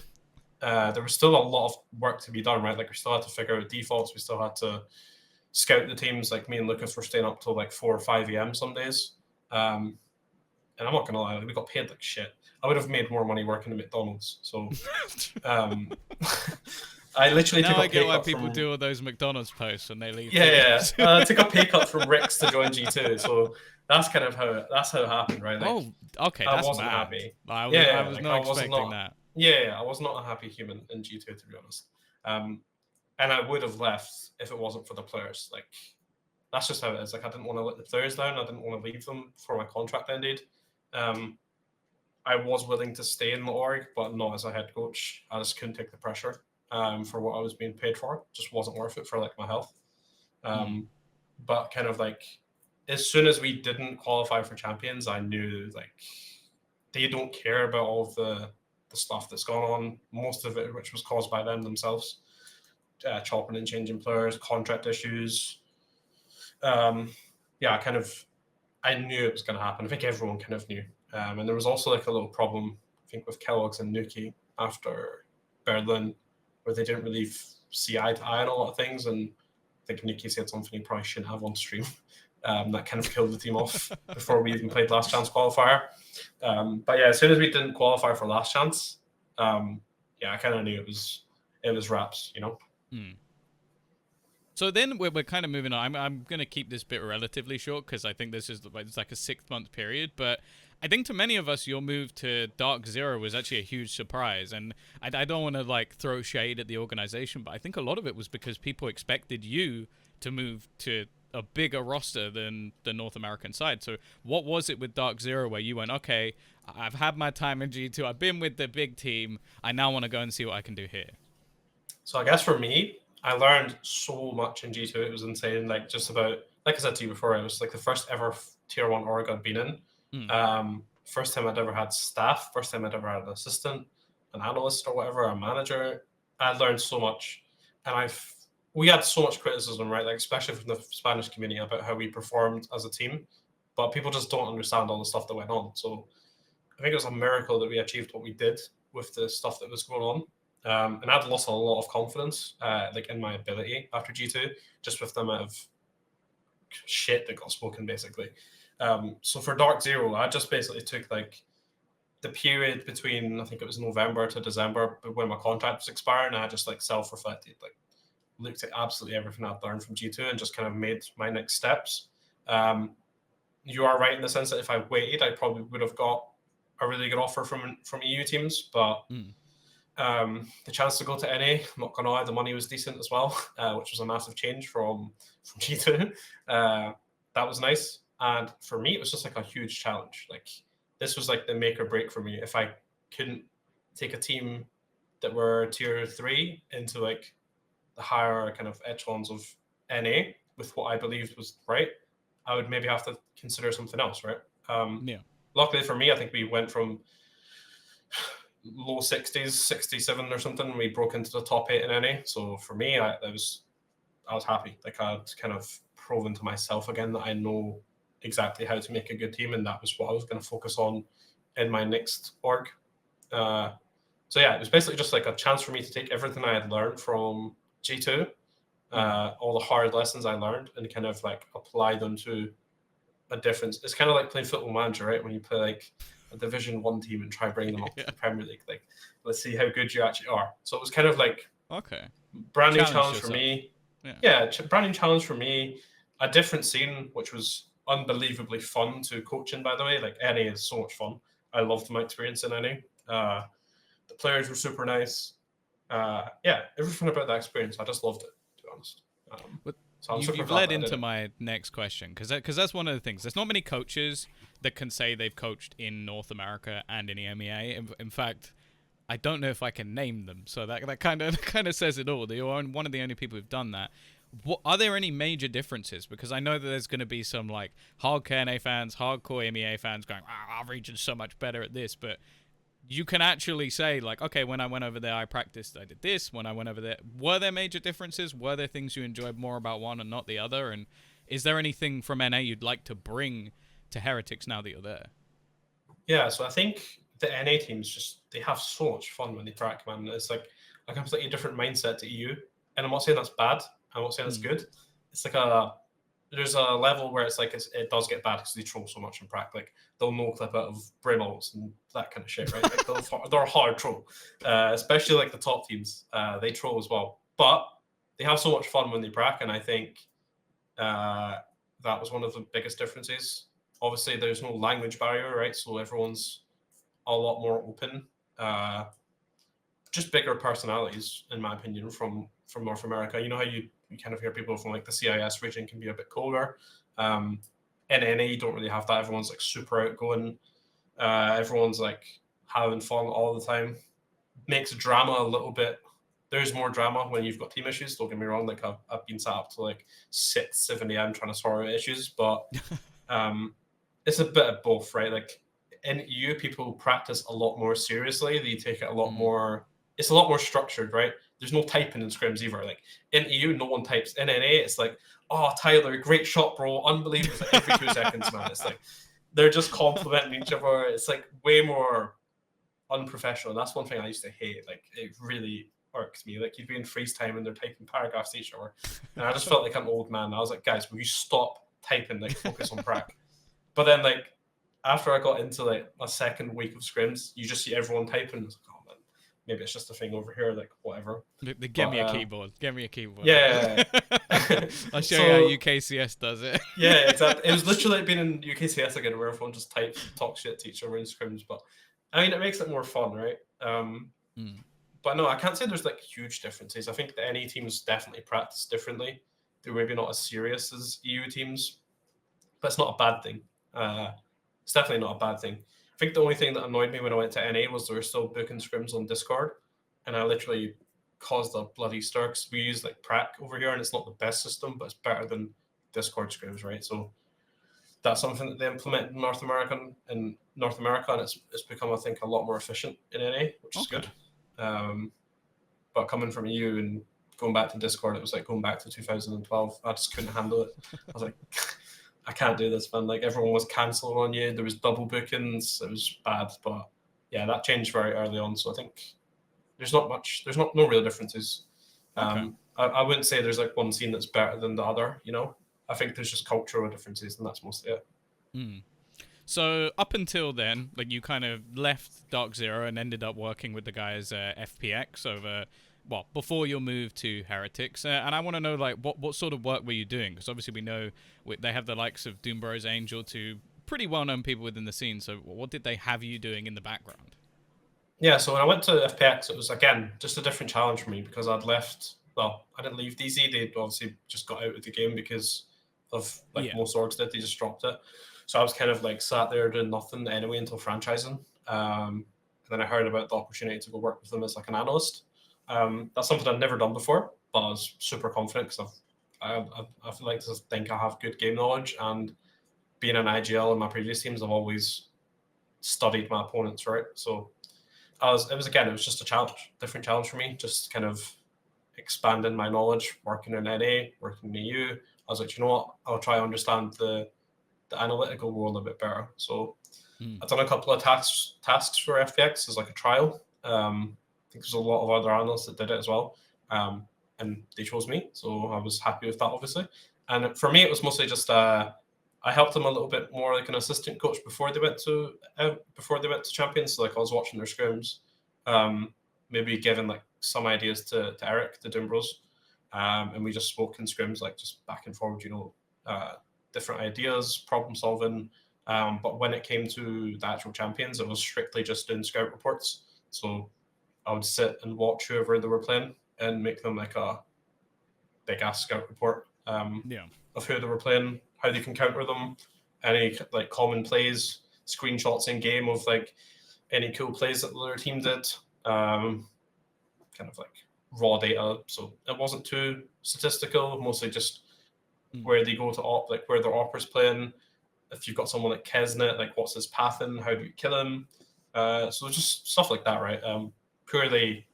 There was still a lot of work to be done, right? Like we still had to figure out defaults. We still had to scout the teams. Like me and Lucas were staying up till like 4 or 5 a.m. some days. And I'm not gonna lie, we got paid like shit. I would have made more money working at McDonald's. So I literally now took a I pay get why cut people from... do all those McDonald's posts when they leave. Yeah. I took a pay cut from Rick's to join G2. So that's kind of how it happened, right? Like, oh, okay, I that's wasn't mad. happy. I was Like not I was expecting not. that. Yeah, I was not a happy human in G2, to be honest. And I would have left if it wasn't for the players. Like that's just how it is. Like I didn't want to let the players down. I didn't want to leave them before my contract ended. I was willing to stay in the org, but not as a head coach. I just couldn't take the pressure for what I was being paid for. Just wasn't worth it for like my health. But kind of like as soon as we didn't qualify for champions, I knew like they don't care about all of the stuff that's gone on. Most of it, which was caused by them themselves, chopping and changing players, contract issues. I knew it was going to happen. I think everyone kind of knew. And there was also like a little problem, I think, with Kellogg's and Nuki after Berlin, where they didn't really see eye to eye on a lot of things. And I think Nuki said something he probably shouldn't have on stream. That kind of killed the team off before we even played Last Chance Qualifier. But yeah, as soon as we didn't qualify for Last Chance, I kind of knew it was wraps, you know? So then we're kind of moving on. I'm going to keep this bit relatively short because I think this is it's like a 6-month period. But I think to many of us, your move to Dark Zero was actually a huge surprise. And I don't want to like throw shade at the organization, but I think a lot of it was because people expected you to move to a bigger roster than the North American side. So what was it with Dark Zero where you went, okay, I've had my time in G2, I've been with the big team, I now want to go and see what I can do here? So I guess for me, I learned so much in G2. It was insane. Like just about, like I said to you before, it was like the first ever tier 1 org I'd been in. First time I'd ever had staff, first time I'd ever had an assistant, an analyst or whatever, a manager. I learned so much. And we had so much criticism, right? Like especially from the Spanish community about how we performed as a team, but people just don't understand all the stuff that went on. So I think it was a miracle that we achieved what we did with the stuff that was going on. And I'd lost a lot of confidence, like in my ability after G2, just with the amount of shit that got spoken, basically. So for Dark Zero, I just basically took like the period between, I think it was November to December when my contract was expiring, and I just like self-reflected, like looked at absolutely everything I've learned from G2 and just kind of made my next steps. You are right in the sense that if I waited, I probably would have got a really good offer from EU teams, but the chance to go to NA, I'm not gonna lie, the money was decent as well, which was a massive change from G2. That was nice, and for me, it was just like a huge challenge. Like this was like the make or break for me. If I couldn't take a team that were tier 3 into like the higher kind of echelons of NA with what I believed was right, I would maybe have to consider something else, right? Luckily for me, I think we went from low 60s, 67 or something. We broke into the top 8 in NA. So for me, I was happy. Like I'd kind of proven to myself again that I know exactly how to make a good team, and that was what I was going to focus on in my next org. So yeah, it was basically just like a chance for me to take everything I had learned from G2, all the hard lessons I learned, and kind of like apply them to a difference. It's kind of like playing Football Manager, right? When you play like a Division 1 team and try bringing them up to the Premier League. Like, let's see how good you actually are. So it was kind of like brand new challenge for me. Brand new challenge for me. A different scene, which was unbelievably fun to coach in, by the way. Like, NA is so much fun. I loved my experience in NA. The players were super nice. Yeah, everything about that experience, I just loved it, to be honest. But So I'm super you've glad led that I did into it. my next question because that's one of the things. There's not many coaches that can say they've coached in North America and in EMEA. In fact, I don't know if I can name them. So that kind of says it all. You're one of the only people who've done that. What are there any major differences? Because I know that there's going to be some like hardcore NA fans, hardcore EMEA fans going, our region's so much better at this. But you can actually say like, okay, when I went over there, I practiced, I did this. When I went over there, were there major differences? Were there things you enjoyed more about one and not the other? And is there anything from NA you'd like to bring to Heretics now that you're there? Yeah, so I think the NA teams they have so much fun when they track, man. It's like a completely different mindset to EU. And I'm not saying that's bad. I'm not saying it's good. It's like there's a level where it's like it does get bad because they troll so much in prac. Like they'll no clip out of Brimals and that kind of shit, right? Like they're a hard troll, especially like the top teams. They troll as well, but they have so much fun when they prac, and I think that was one of the biggest differences. Obviously, there's no language barrier, right? So everyone's a lot more open. Just bigger personalities, in my opinion, from North America. You know how you kind of hear people from like the CIS region can be a bit colder. In NA, you don't really have that. Everyone's like super outgoing. Everyone's like having fun all the time. Makes drama a little bit. There's more drama when you've got team issues. Don't get me wrong. Like I've been sat up to like 6, 7 a.m. trying to sort out issues, but it's a bit of both, right? Like in EU, people practice a lot more seriously. They take it a lot more. It's a lot more structured, right? There's no typing in scrims either. Like in EU, no one types. In NA, it's like, oh, Tyler, great shot, bro, unbelievable. It's like every 2 seconds, man. It's like they're just complimenting each other. It's like way more unprofessional. And that's one thing I used to hate. Like it really irks me. Like you'd be in freeze time and they're typing paragraphs to each other, and I just felt like an old man. I was like, guys, will you stop typing? Like focus on prac. But then like after I got into like a second week of scrims, you just see everyone typing. It's like, oh man, maybe it's just a thing over here, like whatever. Give me a keyboard. Give me a keyboard. Yeah. I'll show you how UKCS does it. Yeah, exactly. It was literally like being in UKCS again, where everyone just types, talk shit to each other in scrims. But I mean, it makes it more fun, right? But no, I can't say there's like huge differences. I think the NA teams definitely practice differently. They're maybe not as serious as EU teams, but it's not a bad thing. It's definitely not a bad thing. I think the only thing that annoyed me when I went to NA was they were still booking scrims on Discord, and I literally caused a bloody stir because we use like prac over here, and it's not the best system, but it's better than Discord scrims, right? So that's something that they implement in North America, and it's become, I think, a lot more efficient in NA, which is good. But coming from EU and going back to Discord, it was like going back to 2012. I just couldn't handle it. I was like, I can't do this, man. Like everyone was cancelling on you. There was double bookings. It was bad, but yeah, that changed very early on. So I think there's not no real differences. I wouldn't say there's like one scene that's better than the other. You know, I think there's just cultural differences, and that's mostly it. So up until then, like you kind of left Dark Zero and ended up working with the guys FPX over, well, before your move to Heretics. And I want to know, like, what sort of work were you doing? Because obviously we know they have the likes of Doombros, Angel, to pretty well-known people within the scene. So what did they have you doing in the background? Yeah, so when I went to FPX, it was, again, just a different challenge for me because I'd left, well, I didn't leave DZ. They obviously just got out of the game because of, like most orgs did. They just dropped it. So I was kind of like sat there doing nothing anyway until franchising. And then I heard about the opportunity to go work with them as like an analyst. That's something I'd never done before, but I was super confident because I feel like to think I have good game knowledge, and being an IGL in my previous teams, I've always studied my opponents, right? So it was just a challenge, different challenge for me, just kind of expanding my knowledge, working in NA, working in EU. I was like, you know what, I'll try to understand the analytical world a bit better. So I've done a couple of tasks for FPX as like a trial. I think there's a lot of other analysts that did it as well. And they chose me. So I was happy with that, obviously. And for me, it was mostly just I helped them a little bit more like an assistant coach before they went to champions. So like I was watching their scrims, maybe giving like some ideas to Eric, the Dimbros. And we just spoke in scrims, like just back and forward, you know, different ideas, problem solving. But when it came to the actual champions, it was strictly just doing scout reports. So I would sit and watch whoever they were playing and make them like a big ass scout report Yeah. of who they were playing, how they can counter them, any like common plays, screenshots in game of like any cool plays that the other team did, kind of like raw data. So it wasn't too statistical, mostly just where they go to op, like where their opera's playing. If you've got someone like Kesnet, like what's his path in, how do you kill him? So just stuff like that, right? Purely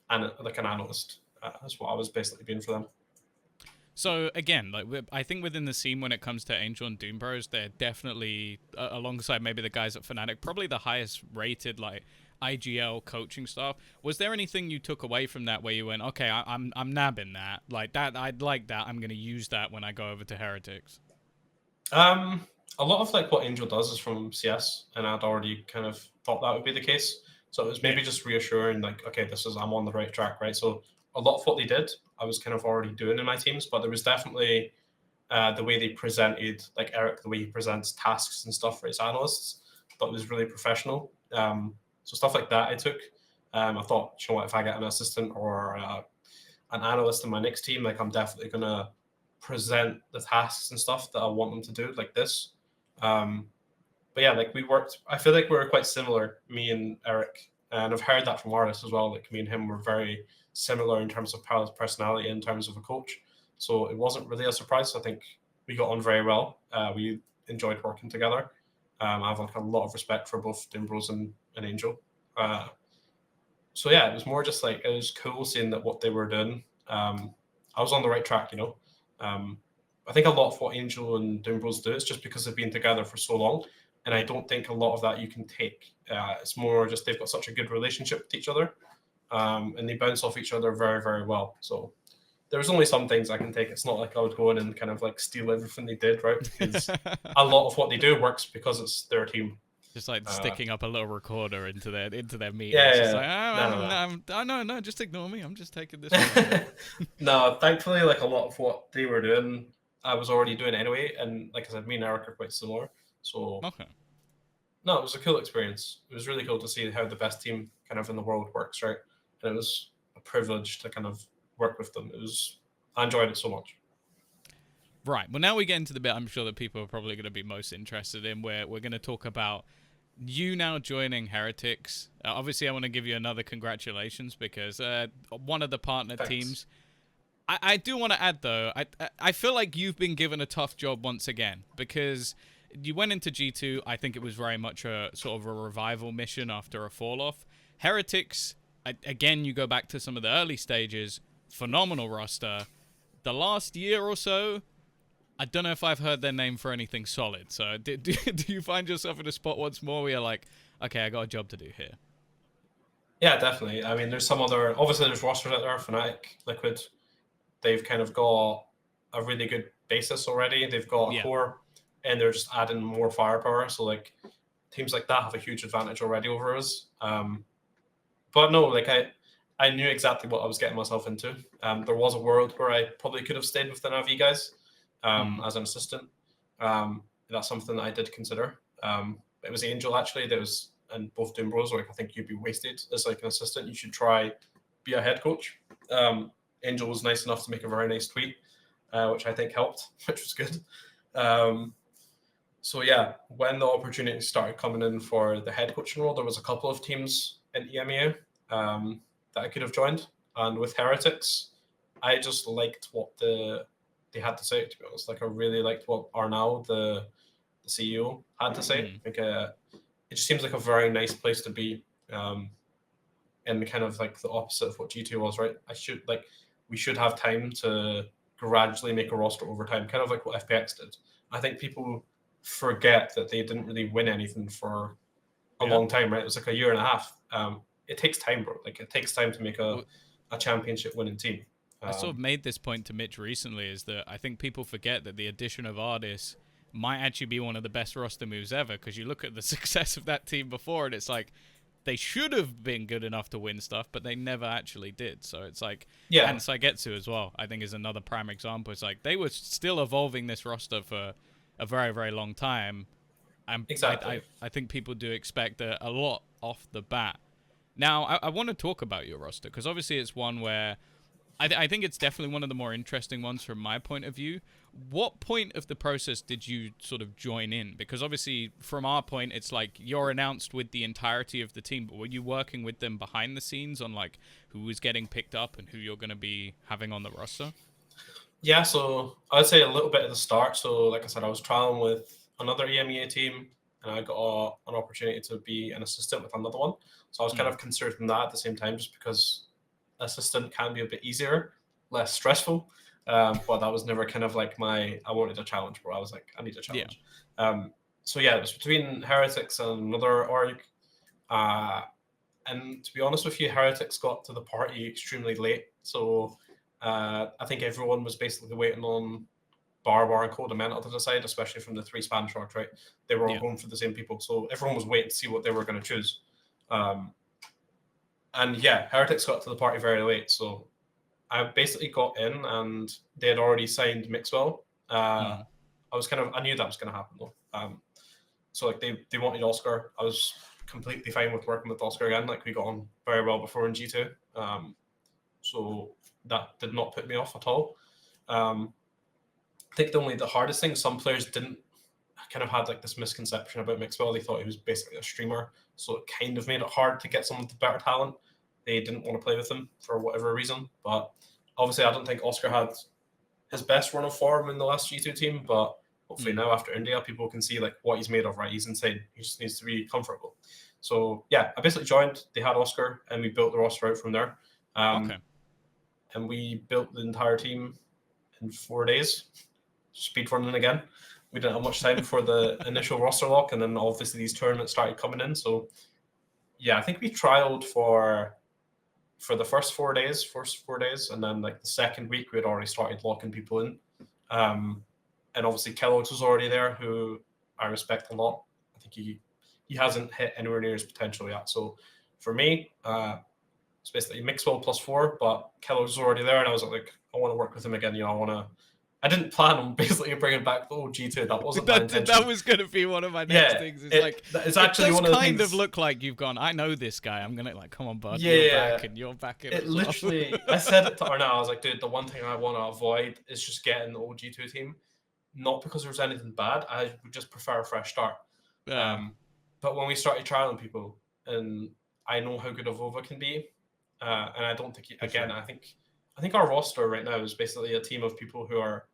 like an analyst. That's what I was basically being for them. So again, like I think within the scene when it comes to Angel and Doom Bros, they're definitely alongside maybe the guys at Fnatic, probably the highest rated like IGL coaching staff. Was there anything you took away from that where you went, okay, I'm nabbing that, like that, I'd like that, I'm gonna use that when I go over to Heretics? A lot of like what Angel does is from CS, and I'd already kind of thought that would be the case. So it was maybe just reassuring, like, okay, I'm on the right track, right? So a lot of what they did, I was kind of already doing in my teams, but there was definitely the way they presented, like Eric, the way he presents tasks and stuff for his analysts, I thought it was really professional. So stuff like that I took. I thought, you know what, if I get an assistant or an analyst in my next team, like I'm definitely gonna present the tasks and stuff that I want them to do like this. But yeah, like we worked. I feel like we were quite similar, me and Eric, and I've heard that from artists as well. Like me and him were very similar in terms of personality, in terms of a coach. So it wasn't really a surprise. I think we got on very well. We enjoyed working together. I have like a lot of respect for both Dimbros and Angel. So yeah, it was more just like it was cool seeing that what they were doing. I was on the right track, you know. I think a lot of what Angel and Dimbros do is just because they've been together for so long, and I don't think a lot of that you can take. It's more just they've got such a good relationship with each other, and they bounce off each other very, very well. So there's only some things I can take. It's not like I would go in and kind of like steal everything they did, right? Because a lot of what they do works because it's their team. Just like sticking up a little recorder into their meetings. Yeah, It's yeah. like, no, just ignore me. I'm just taking this No, one. no, thankfully, like a lot of what they were doing, I was already doing anyway. And like I said, me and Eric are quite similar. So Okay. no, it was a cool experience. It was really cool to see how the best team kind of in the world works, right? And it was a privilege to kind of work with them. I enjoyed it so much. Right. Well, now we get into the bit I'm sure that people are probably going to be most interested in, where we're going to talk about you now joining Heretics. Obviously, I want to give you another congratulations because one of the partner Thanks. teams. I do want to add, though, I feel like you've been given a tough job once again because you went into G2. I think it was very much a sort of a revival mission after a fall-off. Heretics, again, you go back to some of the early stages, phenomenal roster. The last year or so, I don't know if I've heard their name for anything solid. So do you find yourself in a spot once more where you're like, okay, I got a job to do here? Yeah, definitely. I mean, there's some other, obviously, there's rosters out there, Fnatic, Liquid. They've kind of got a really good basis already. They've got a core, and they're just adding more firepower. So, like, teams like that have a huge advantage already over us. But no, like, I knew exactly what I was getting myself into. There was a world where I probably could have stayed with the Navi guys as an assistant. That's something that I did consider. It was Angel actually that was, and both Doom Bros, like I think you'd be wasted as like an assistant. You should try be a head coach. Angel was nice enough to make a very nice tweet, which I think helped, which was good. So yeah, when the opportunity started coming in for the head coaching role, there was a couple of teams in EMEA that I could have joined, and with Heretics, I just liked what they had to say. To be honest, like I really liked what Arnau, the CEO, had to say. Like it just seems like a very nice place to be, and kind of like the opposite of what G2 was, right? We should have time to gradually make a roster over time, kind of like what FPX did. I think people forget that they didn't really win anything for a long time, right? It was like a year and a half. It takes time, bro. Like it takes time to make a championship winning team. I sort of made this point to Mitch recently, is that I think people forget that the addition of Ardis might actually be one of the best roster moves ever, because you look at the success of that team before and it's like, they should have been good enough to win stuff, but they never actually did. So it's like, Yeah, and Saigetsu as well, I think is another prime example. It's like they were still evolving this roster for a very, very long time. And exactly. I think people do expect a lot off the bat. Now, I want to talk about your roster because obviously it's one where I think it's definitely one of the more interesting ones from my point of view. What point of the process did you sort of join in? Because obviously, from our point, it's like you're announced with the entirety of the team, but were you working with them behind the scenes on like who was getting picked up and who you're going to be having on the roster? Yeah, so I'd say a little bit at the start. So, like I said, I was trialing with another EMEA team, and I got an opportunity to be an assistant with another one. So I was kind Mm. of considering that at the same time, just because assistant can be a bit easier, less stressful. But that was never kind of like I wanted a challenge, bro. I was like, I need a Yeah. challenge. So yeah, it was between Heretics and another org. Uh, and to be honest with you, Heretics got to the party extremely late. So I think everyone was basically waiting on Barbar and Codemental to decide, especially from the three Spanish orgs, right? They were all Yeah. going for the same people. So everyone was waiting to see what they were going to choose. Um, and yeah, Heretics got to the party very late. So I basically got in and they had already signed Mixwell. Mm. I knew that was going to happen though. So like they wanted Oscar. I was completely fine with working with Oscar again. Like we got on very well before in G2. So that did not put me off at all. I think the hardest thing, some players didn't kind of had like this misconception about Mixwell. They thought he was basically a streamer, so it kind of made it hard to get someone with better talent. They didn't want to play with him for whatever reason. But obviously, I don't think Oscar had his best run of form in the last G2 team. But hopefully Mm. now after India, people can see like what he's made of. Right, he's insane. He just needs to be comfortable. So yeah, I basically joined. They had Oscar, and we built the roster out from there. Okay. Um, and we built the entire team in 4 days. Speed running again. We didn't have much time before the initial roster lock, and then obviously these tournaments started coming in. So yeah, I think we trialed for the first 4 days, and then like the second week we had already started locking people in. And obviously Kellogg's was already there, who I respect a lot. I think he hasn't hit anywhere near his potential yet. So for me, it's basically Mixwell +4, but Kellogg's was already there, and I was like, I want to work with him again. I didn't plan on basically bringing back the old G2. That wasn't my That intention. was going to be one of my next Yeah, things. Is like it's it actually does one of the kind of things. look like you've gone. I know this guy. I'm gonna like, come on, bud. You're Yeah, back, and you're back in it as well. literally. I said it to Arnaud. I was like, dude, the one thing I want to avoid is just getting the old G2 team. Not because there's anything bad. I would just prefer a fresh start. Yeah. Um, but when we started trialing people, and I know how good a Vova can be, and I don't think For sure. I think our roster right now is basically a team of people who are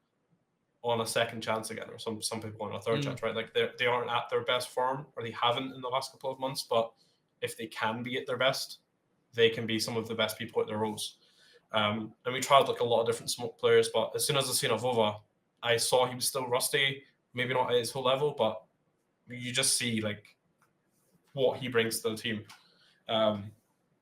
on a second chance again, or some people on a third Mm. chance, right? Like they aren't at their best form, or they haven't in the last couple of months. But if they can be at their best, they can be some of the best people at their roles. And we tried like a lot of different smoke players, but as soon as I seen a Vova, I saw he was still rusty, maybe not at his whole level, but you just see like what he brings to the team. Um,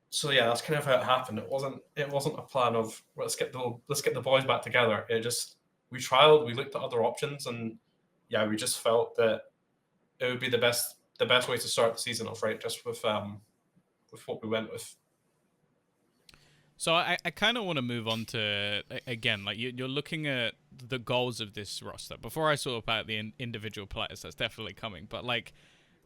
so yeah, that's kind of how it happened. It wasn't a plan of let's get the boys back together. It just we trialed, we looked at other options, and yeah, we just felt that it would be the best way to start the season off, right? Just with what we went with. So I kind of want to move on to again, like you're looking at the goals of this roster. Before I sort about the individual players, that's definitely coming. But like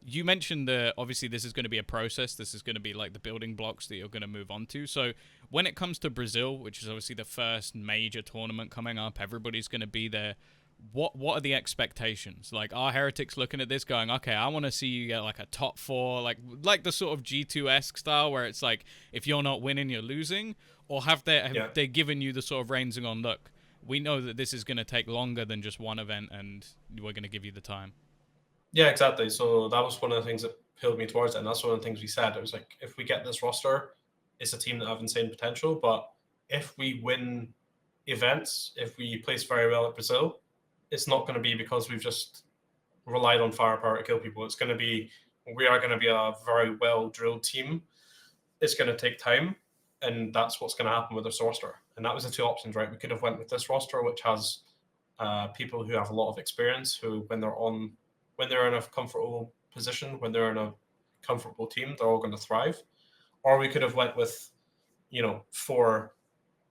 you mentioned, obviously this is going to be a process. This is going to be like the building blocks that you're going to move on to. So when it comes to Brazil, which is obviously the first major tournament coming up, everybody's going to be there. What are the expectations? Like, are Heretics looking at this going, okay, I want to see you get like a top four, like the sort of G2-esque style where it's like if you're not winning, you're losing, or have Yeah. they given you the sort of reins on, look, we know that this is going to take longer than just one event, and we're going to give you the time. Yeah, exactly. So that was one of the things that pulled me towards it, and that's one of the things we said. It was like if we get this roster, it's a team that have insane potential, but if we win events, if we place very well at Brazil, it's not going to be because we've just relied on firepower to kill people. It's going to be we are going to be a very well drilled team. It's going to take time, and that's what's going to happen with this roster. And that was the two options, right? We could have went with this roster, which has people who have a lot of experience, who when they're in a comfortable position, when they're in a comfortable team. They're all going to thrive. Or we could have went with, 4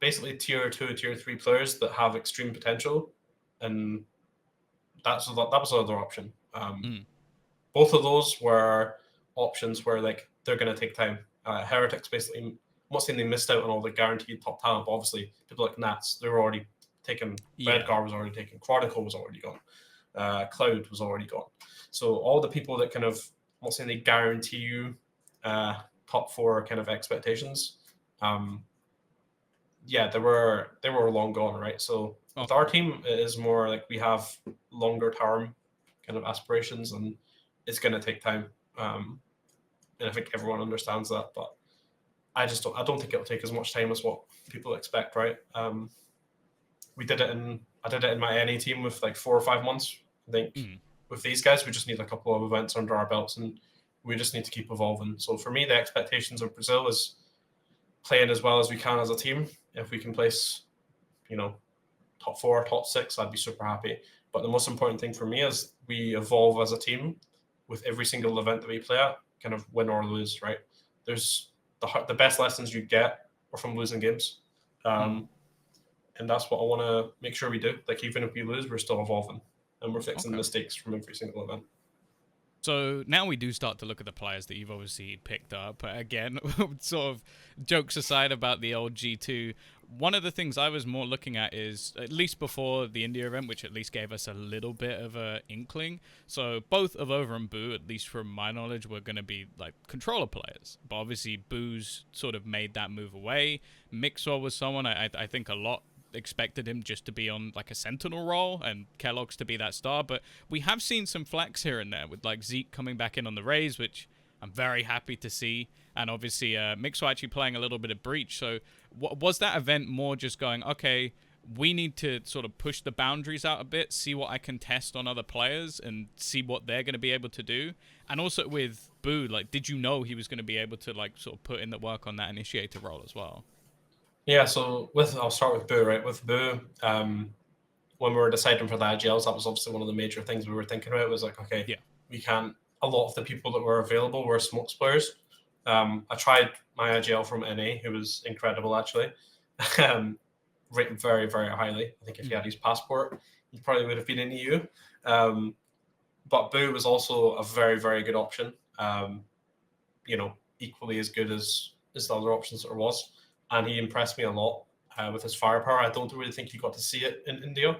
basically tier 2, tier 3 players that have extreme potential, and that was the other option. Both of those were options where like they're going to take time. Heretics basically, I'm not saying they missed out on all the guaranteed top talent, but obviously people like Nats, they were already taken. Redgar was already taken. Chronicle was already gone. Cloud was already gone. So all the people that kind of, I'm not saying they guarantee you top 4 kind of expectations. They were long gone, right? So with our team, it is more like we have longer term kind of aspirations, and it's going to take time. And I think everyone understands that, but I don't think it'll take as much time as what people expect, right? I did it in my NA team with like 4 or 5 months. I think with these guys, we just need a couple of events under our belts, and we just need to keep evolving. So for me, the expectations of Brazil is playing as well as we can as a team. If we can place, top 4, top 6, I'd be super happy. But the most important thing for me is we evolve as a team with every single event that we play at, kind of win or lose, right? There's the best lessons you get are from losing games. And that's what I want to make sure we do. Like, even if we lose, we're still evolving, and we're fixing mistakes from every single event. So now we do start to look at the players that you've obviously picked up. Again, sort of jokes aside about the old G2, one of the things I was more looking at is, at least before the India event, which at least gave us a little bit of a inkling. So both Avova and Boo, at least from my knowledge, were going to be like controller players. But obviously Boo's sort of made that move away. Mixwell was someone I think a lot expected him just to be on like a sentinel role and Kellogg's to be that star, but we have seen some flex here and there with like Zeke coming back in on the Rays, which I'm very happy to see, and obviously Mixwell actually playing a little bit of Breach. So was that event more just going, okay, we need to sort of push the boundaries out a bit, see what I can test on other players and see what they're going to be able to do? And also with Boo, like, did you know he was going to be able to like sort of put in the work on that initiator role as well? Yeah, so I'll start with Boo, right? With Boo, when we were deciding for the IGLs, that was obviously one of the major things we were thinking about. Was like, okay, we can't. A lot of the people that were available were smokes players. I tried my IGL from NA, who was incredible actually, rated very, very highly. I think if he had his passport, he probably would have been in EU. But Boo was also a very, very good option. Equally as good as the other options that there was. And he impressed me a lot with his firepower. I don't really think he got to see it in India.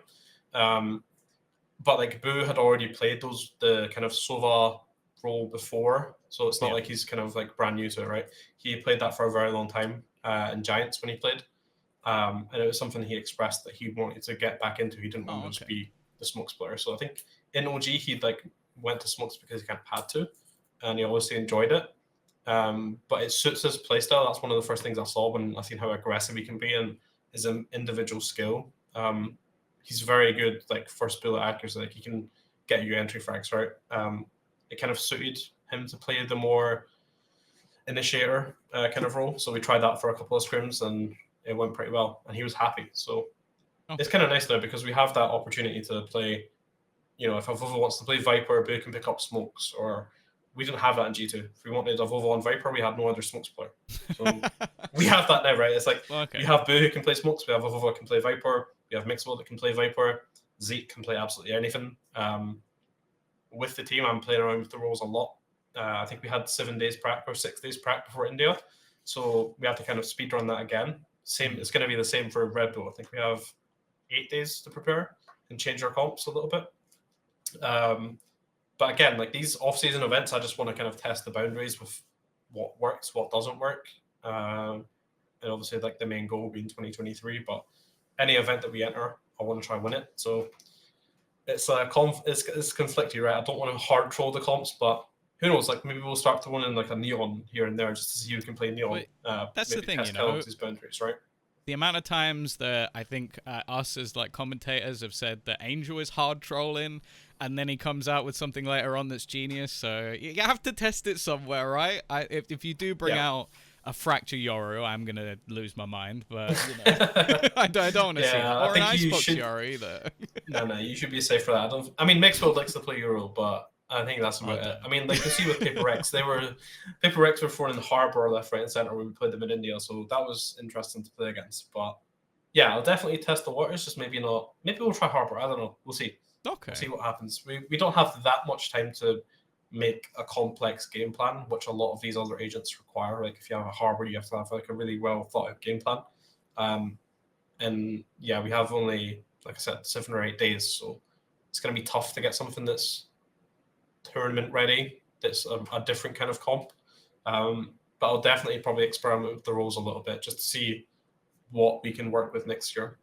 But like Boo had already played the kind of Sova role before. So it's not like he's kind of like brand new to it, right? He played that for a very long time in Giants when he played. And it was something he expressed that he wanted to get back into. He didn't want to just be the smokes player. So I think in OG, he like went to smokes because he kind of had to. And he obviously enjoyed it. But it suits his playstyle. That's one of the first things I saw when I seen how aggressive he can be and his individual skill. He's very good, like first bullet accuracy. Like he can get you entry frags, right? It kind of suited him to play the more initiator kind of role. So we tried that for a couple of scrims and it went pretty well. And he was happy. So it's kind of nice now because we have that opportunity to play. If Avova wants to play Viper, Boo can pick up smokes, or we didn't have that in G2. If we wanted Avova on Viper, we had no other smokes player. So we have that now, right? It's like we have Boo who can play smokes, we have Avova who can play Viper, we have Mixwell that can play Viper, Zeke can play absolutely anything. With the team, I'm playing around with the roles a lot. I think we had 7 days prac or 6 days prac before India. So we have to kind of speed run that again. It's going to be the same for Red Bull. I think we have 8 days to prepare and change our comps a little bit. But again, like these off-season events, I just want to kind of test the boundaries with what works, what doesn't work. And obviously, like the main goal being 2023. But any event that we enter, I want to try and win it. So it's it's conflicting, right? I don't want to hard troll the comps, but who knows? Like maybe we'll start to run in like a Neon here and there just to see who can play Neon. That's the thing, these boundaries, right? The amount of times that I think us as like commentators have said that Angel is hard trolling, and then he comes out with something later on that's genius. So you have to test it somewhere, right? If you do bring out a Fracture Yoru, I'm gonna lose my mind. But I don't want to see that. Or an Icebox Yoru either. No, you should be safe for that. I mean, Mixwell likes to play Yoru, but I think that's Oh about it. damn. I mean, like you see with Paper X, Paper X were thrown in the Harbor left, right, and center when we played them in India, so that was interesting to play against. But yeah, I'll definitely test the waters. Just maybe not. Maybe we'll try Harbor. I don't know. We'll see. We'll Okay. see what happens. We don't have that much time to make a complex game plan, which a lot of these other agents require. Like if you have a Harbor, you have to have like a really well thought out game plan. Um, and yeah, we have only, like I said, 7 or 8 days, so it's going to be tough to get something that's tournament ready. That's a different kind of comp. But I'll definitely probably experiment with the roles a little bit just to see what we can work with next year.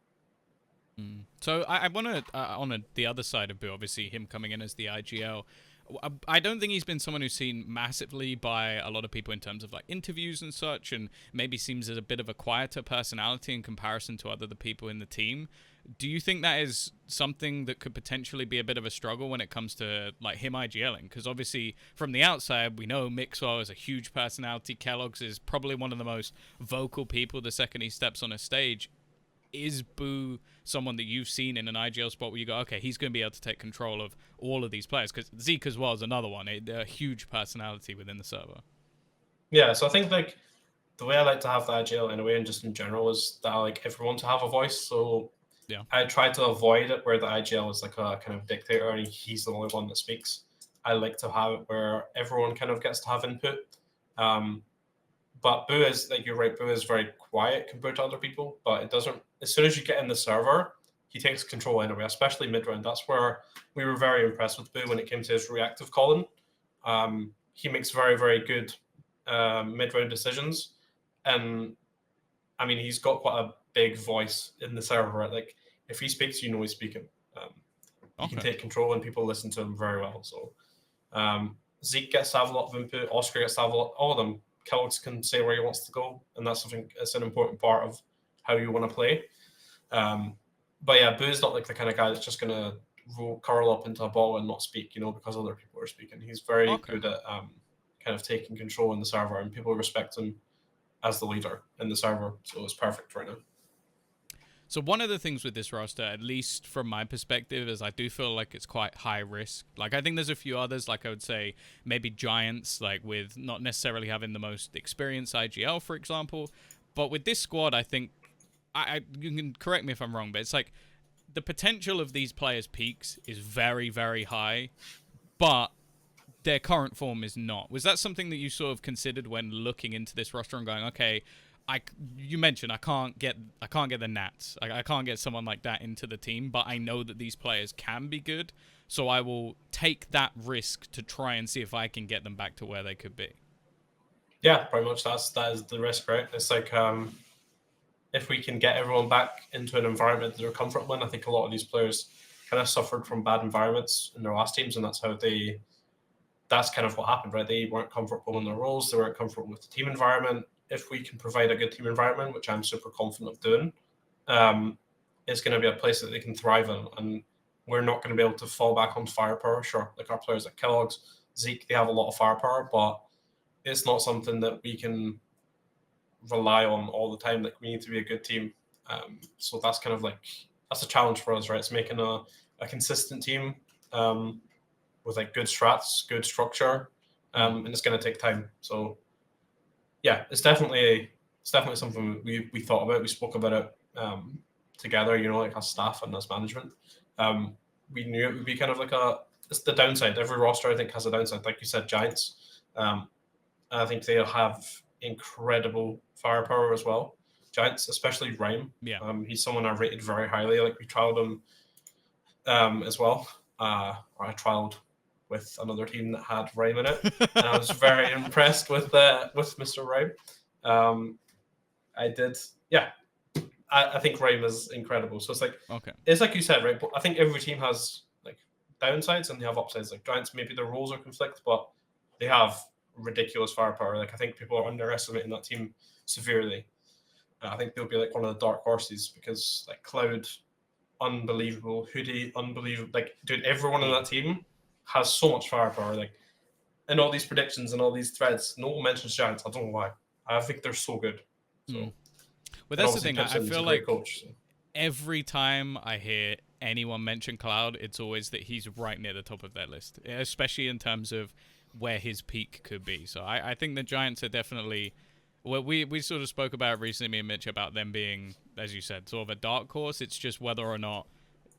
So I want to on the other side of Boo, obviously him coming in as the IGL. I don't think he's been someone who's seen massively by a lot of people in terms of like interviews and such, and maybe seems as a bit of a quieter personality in comparison to other the people in the team. Do you think that is something that could potentially be a bit of a struggle when it comes to like him IGLing? Because obviously from the outside we know Mixwell is a huge personality. Kellogg's is probably one of the most vocal people the second he steps on a stage. Is Boo someone that you've seen in an IGL spot where you go, okay, he's going to be able to take control of all of these players? Because Zeke as well is another one. They're a huge personality within the server. Yeah, so I think like the way I like to have the IGL in a way and just in general is that I like everyone to have a voice. So Yeah. I try to avoid it where the IGL is like a kind of dictator and he's the only one that speaks. I like to have it where everyone kind of gets to have input. Um, but Boo is, like you're right, Boo is very quiet compared to other people, but it doesn't, as soon as you get in the server, he takes control anyway, especially mid round. That's where we were very impressed with Boo when it came to his reactive calling. He makes very, very good mid round decisions. And I mean, he's got quite a big voice in the server, right? Like, if he speaks, you know he's speaking. He can Okay. take control and people listen to him very well. So Zeke gets to have a lot of input. Oscar gets to have a lot. All of them. Kellogg's can say where he wants to go, and that's something. It's an important part of how you want to play. Um, but yeah, Boo's not like the kind of guy that's just gonna curl up into a ball and not speak, because other people are speaking. He's very Okay. good at kind of taking control in the server, and people respect him as the leader in the server. So it's perfect right now. So one of the things with this roster, at least from my perspective, is I do feel like it's quite high risk. Like I think there's a few others, like I would say maybe Giants, like with not necessarily having the most experienced IGL, for example. But with this squad, I think you can correct me if I'm wrong, but it's like the potential of these players' peaks is very, very high, but their current form is not. Was that something that you sort of considered when looking into this roster and going, okay, you mentioned I can't get the Nats. I can't get someone like that into the team, but I know that these players can be good, so I will take that risk to try and see if I can get them back to where they could be. Yeah, pretty much. That is the risk, right? It's like if we can get everyone back into an environment that they're comfortable in. I think a lot of these players kind of suffered from bad environments in their last teams, and that's kind of what happened, right? They weren't comfortable in their roles. They weren't comfortable with the team environment. If we can provide a good team environment, which I'm super confident of doing, it's going to be a place that they can thrive in. And we're not going to be able to fall back on firepower. Sure, like our players like Kellogg's, Zeke, they have a lot of firepower, but it's not something that we can rely on all the time. Like we need to be a good team. So that's kind of like that's a challenge for us, right? It's making a consistent team with like good strats, good structure, and it's going to take time. So yeah, it's definitely something we thought about. We spoke about it together, like as staff and as management. We knew it would be kind of like it's the downside. Every roster I think has a downside. Like you said, Giants. I think they have incredible firepower as well. Giants, especially Rhyme. Yeah. He's someone I rated very highly. Like we trialed him as well. Or I trialed with another team that had Rhyme in it, and I was very impressed with Mr. Rhyme. I did, yeah. I think Rhyme is incredible. So it's like you said, right? But I think every team has like downsides and they have upsides. Like Giants, maybe their roles are conflict, but they have ridiculous firepower. Like I think people are underestimating that team severely. I think they'll be like one of the dark horses because like Cloud, unbelievable. Hoodie, unbelievable. Like, dude, everyone on that team has so much firepower. Like, in all these predictions and all these threads, no one mentions Giants. I don't know why. I think they're so good. So, well, that's the thing. Pip's I a feel great like coach. So. Every time I hear anyone mention Cloud, it's always that he's right near the top of their list, especially in terms of where his peak could be. So I think the Giants are definitely. Well, we sort of spoke about recently, me and Mitch, about them being, as you said, sort of a dark horse. It's just whether or not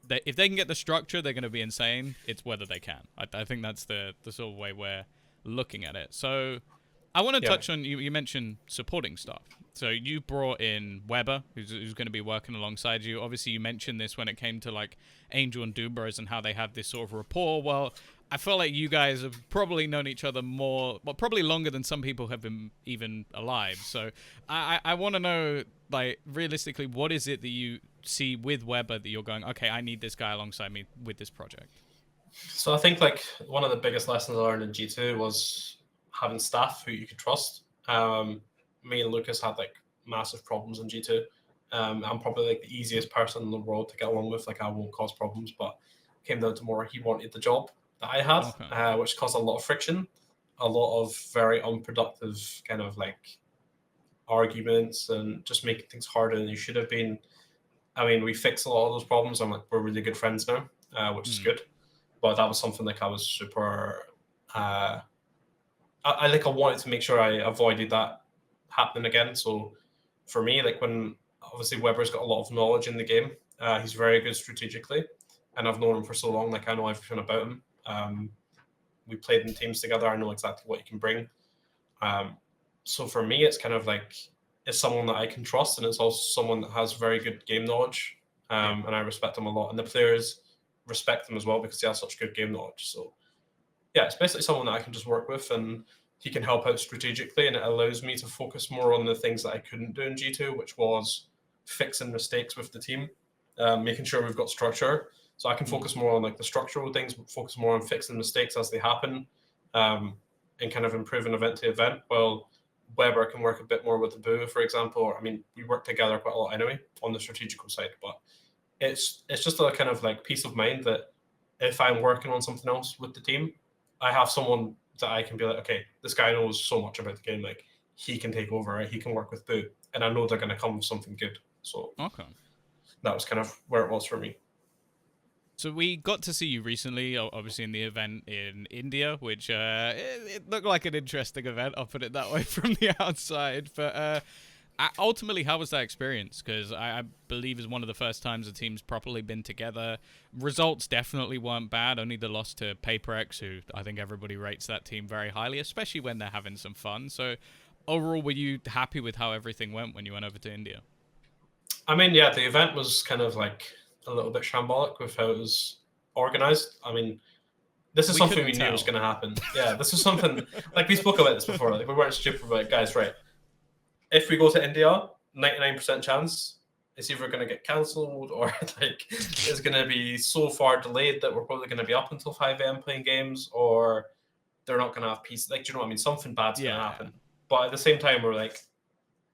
if they can get the structure, they're going to be insane. It's whether they can. I think that's the sort of way we're looking at it. So I want to touch on, you mentioned supporting staff. So you brought in Weber, who's going to be working alongside you. Obviously, you mentioned this when it came to like Angel and Doomburrows and how they have this sort of rapport. Well, I feel like you guys have probably known each other probably longer than some people have been even alive. So I want to know, like, realistically, what is it that you see with Weber that you're going, okay, I need this guy alongside me with this project? So I think like one of the biggest lessons I learned in G2 was having staff who you could trust. Me and Lucas had like massive problems in G2. I'm probably like the easiest person in the world to get along with. Like I won't cause problems, but it came down to more he wanted the job that I had, Okay. which caused a lot of friction, a lot of very unproductive kind of like arguments and just making things harder than you should have been. I mean, we fixed a lot of those problems. I'm like, we're really good friends now, which is good. But that was something like I was super. I like I wanted to make sure I avoided that happening again. So for me, like when obviously Weber's got a lot of knowledge in the game, he's very good strategically, and I've known him for so long. Like I know everything about him. We played in teams together. I know exactly what he can bring. So for me, it's kind of like it's someone that I can trust, and it's also someone that has very good game knowledge, and I respect him a lot. And the players respect him as well because he has such good game knowledge. So yeah, it's basically someone that I can just work with, and he can help out strategically, and it allows me to focus more on the things that I couldn't do in G2, which was fixing mistakes with the team, making sure we've got structure. So I can focus more on like the structural things, focus more on fixing mistakes as they happen, and kind of improving event to event. Well, Weber can work a bit more with the Boo, for example. I mean, we work together quite a lot anyway on the strategical side, but it's just a kind of like peace of mind that if I'm working on something else with the team, I have someone that I can be like, okay, this guy knows so much about the game, like he can take over, right? He can work with Boo, and I know they're going to come with something good. So that was kind of where it was for me. So we got to see you recently, obviously in the event in India, which it looked like an interesting event. I'll put it that way from the outside. But ultimately, how was that experience? Because I believe it's one of the first times the team's properly been together. Results definitely weren't bad. Only the loss to PaperX, who I think everybody rates that team very highly, especially when they're having some fun. So overall, were you happy with how everything went when you went over to India? I mean, yeah, the event was kind of like a little bit shambolic with how it was organized. I mean, this is something we knew was going to happen. Yeah, this is something like we spoke about this before. Like we weren't stupid about it. Guys, right? If we go to India, 99% chance it's either going to get cancelled or like it's going to be so far delayed that we're probably going to be up until 5 a.m. playing games, or they're not going to have peace. Like, do you know what I mean? Something bad's going to happen. But at the same time, we're like,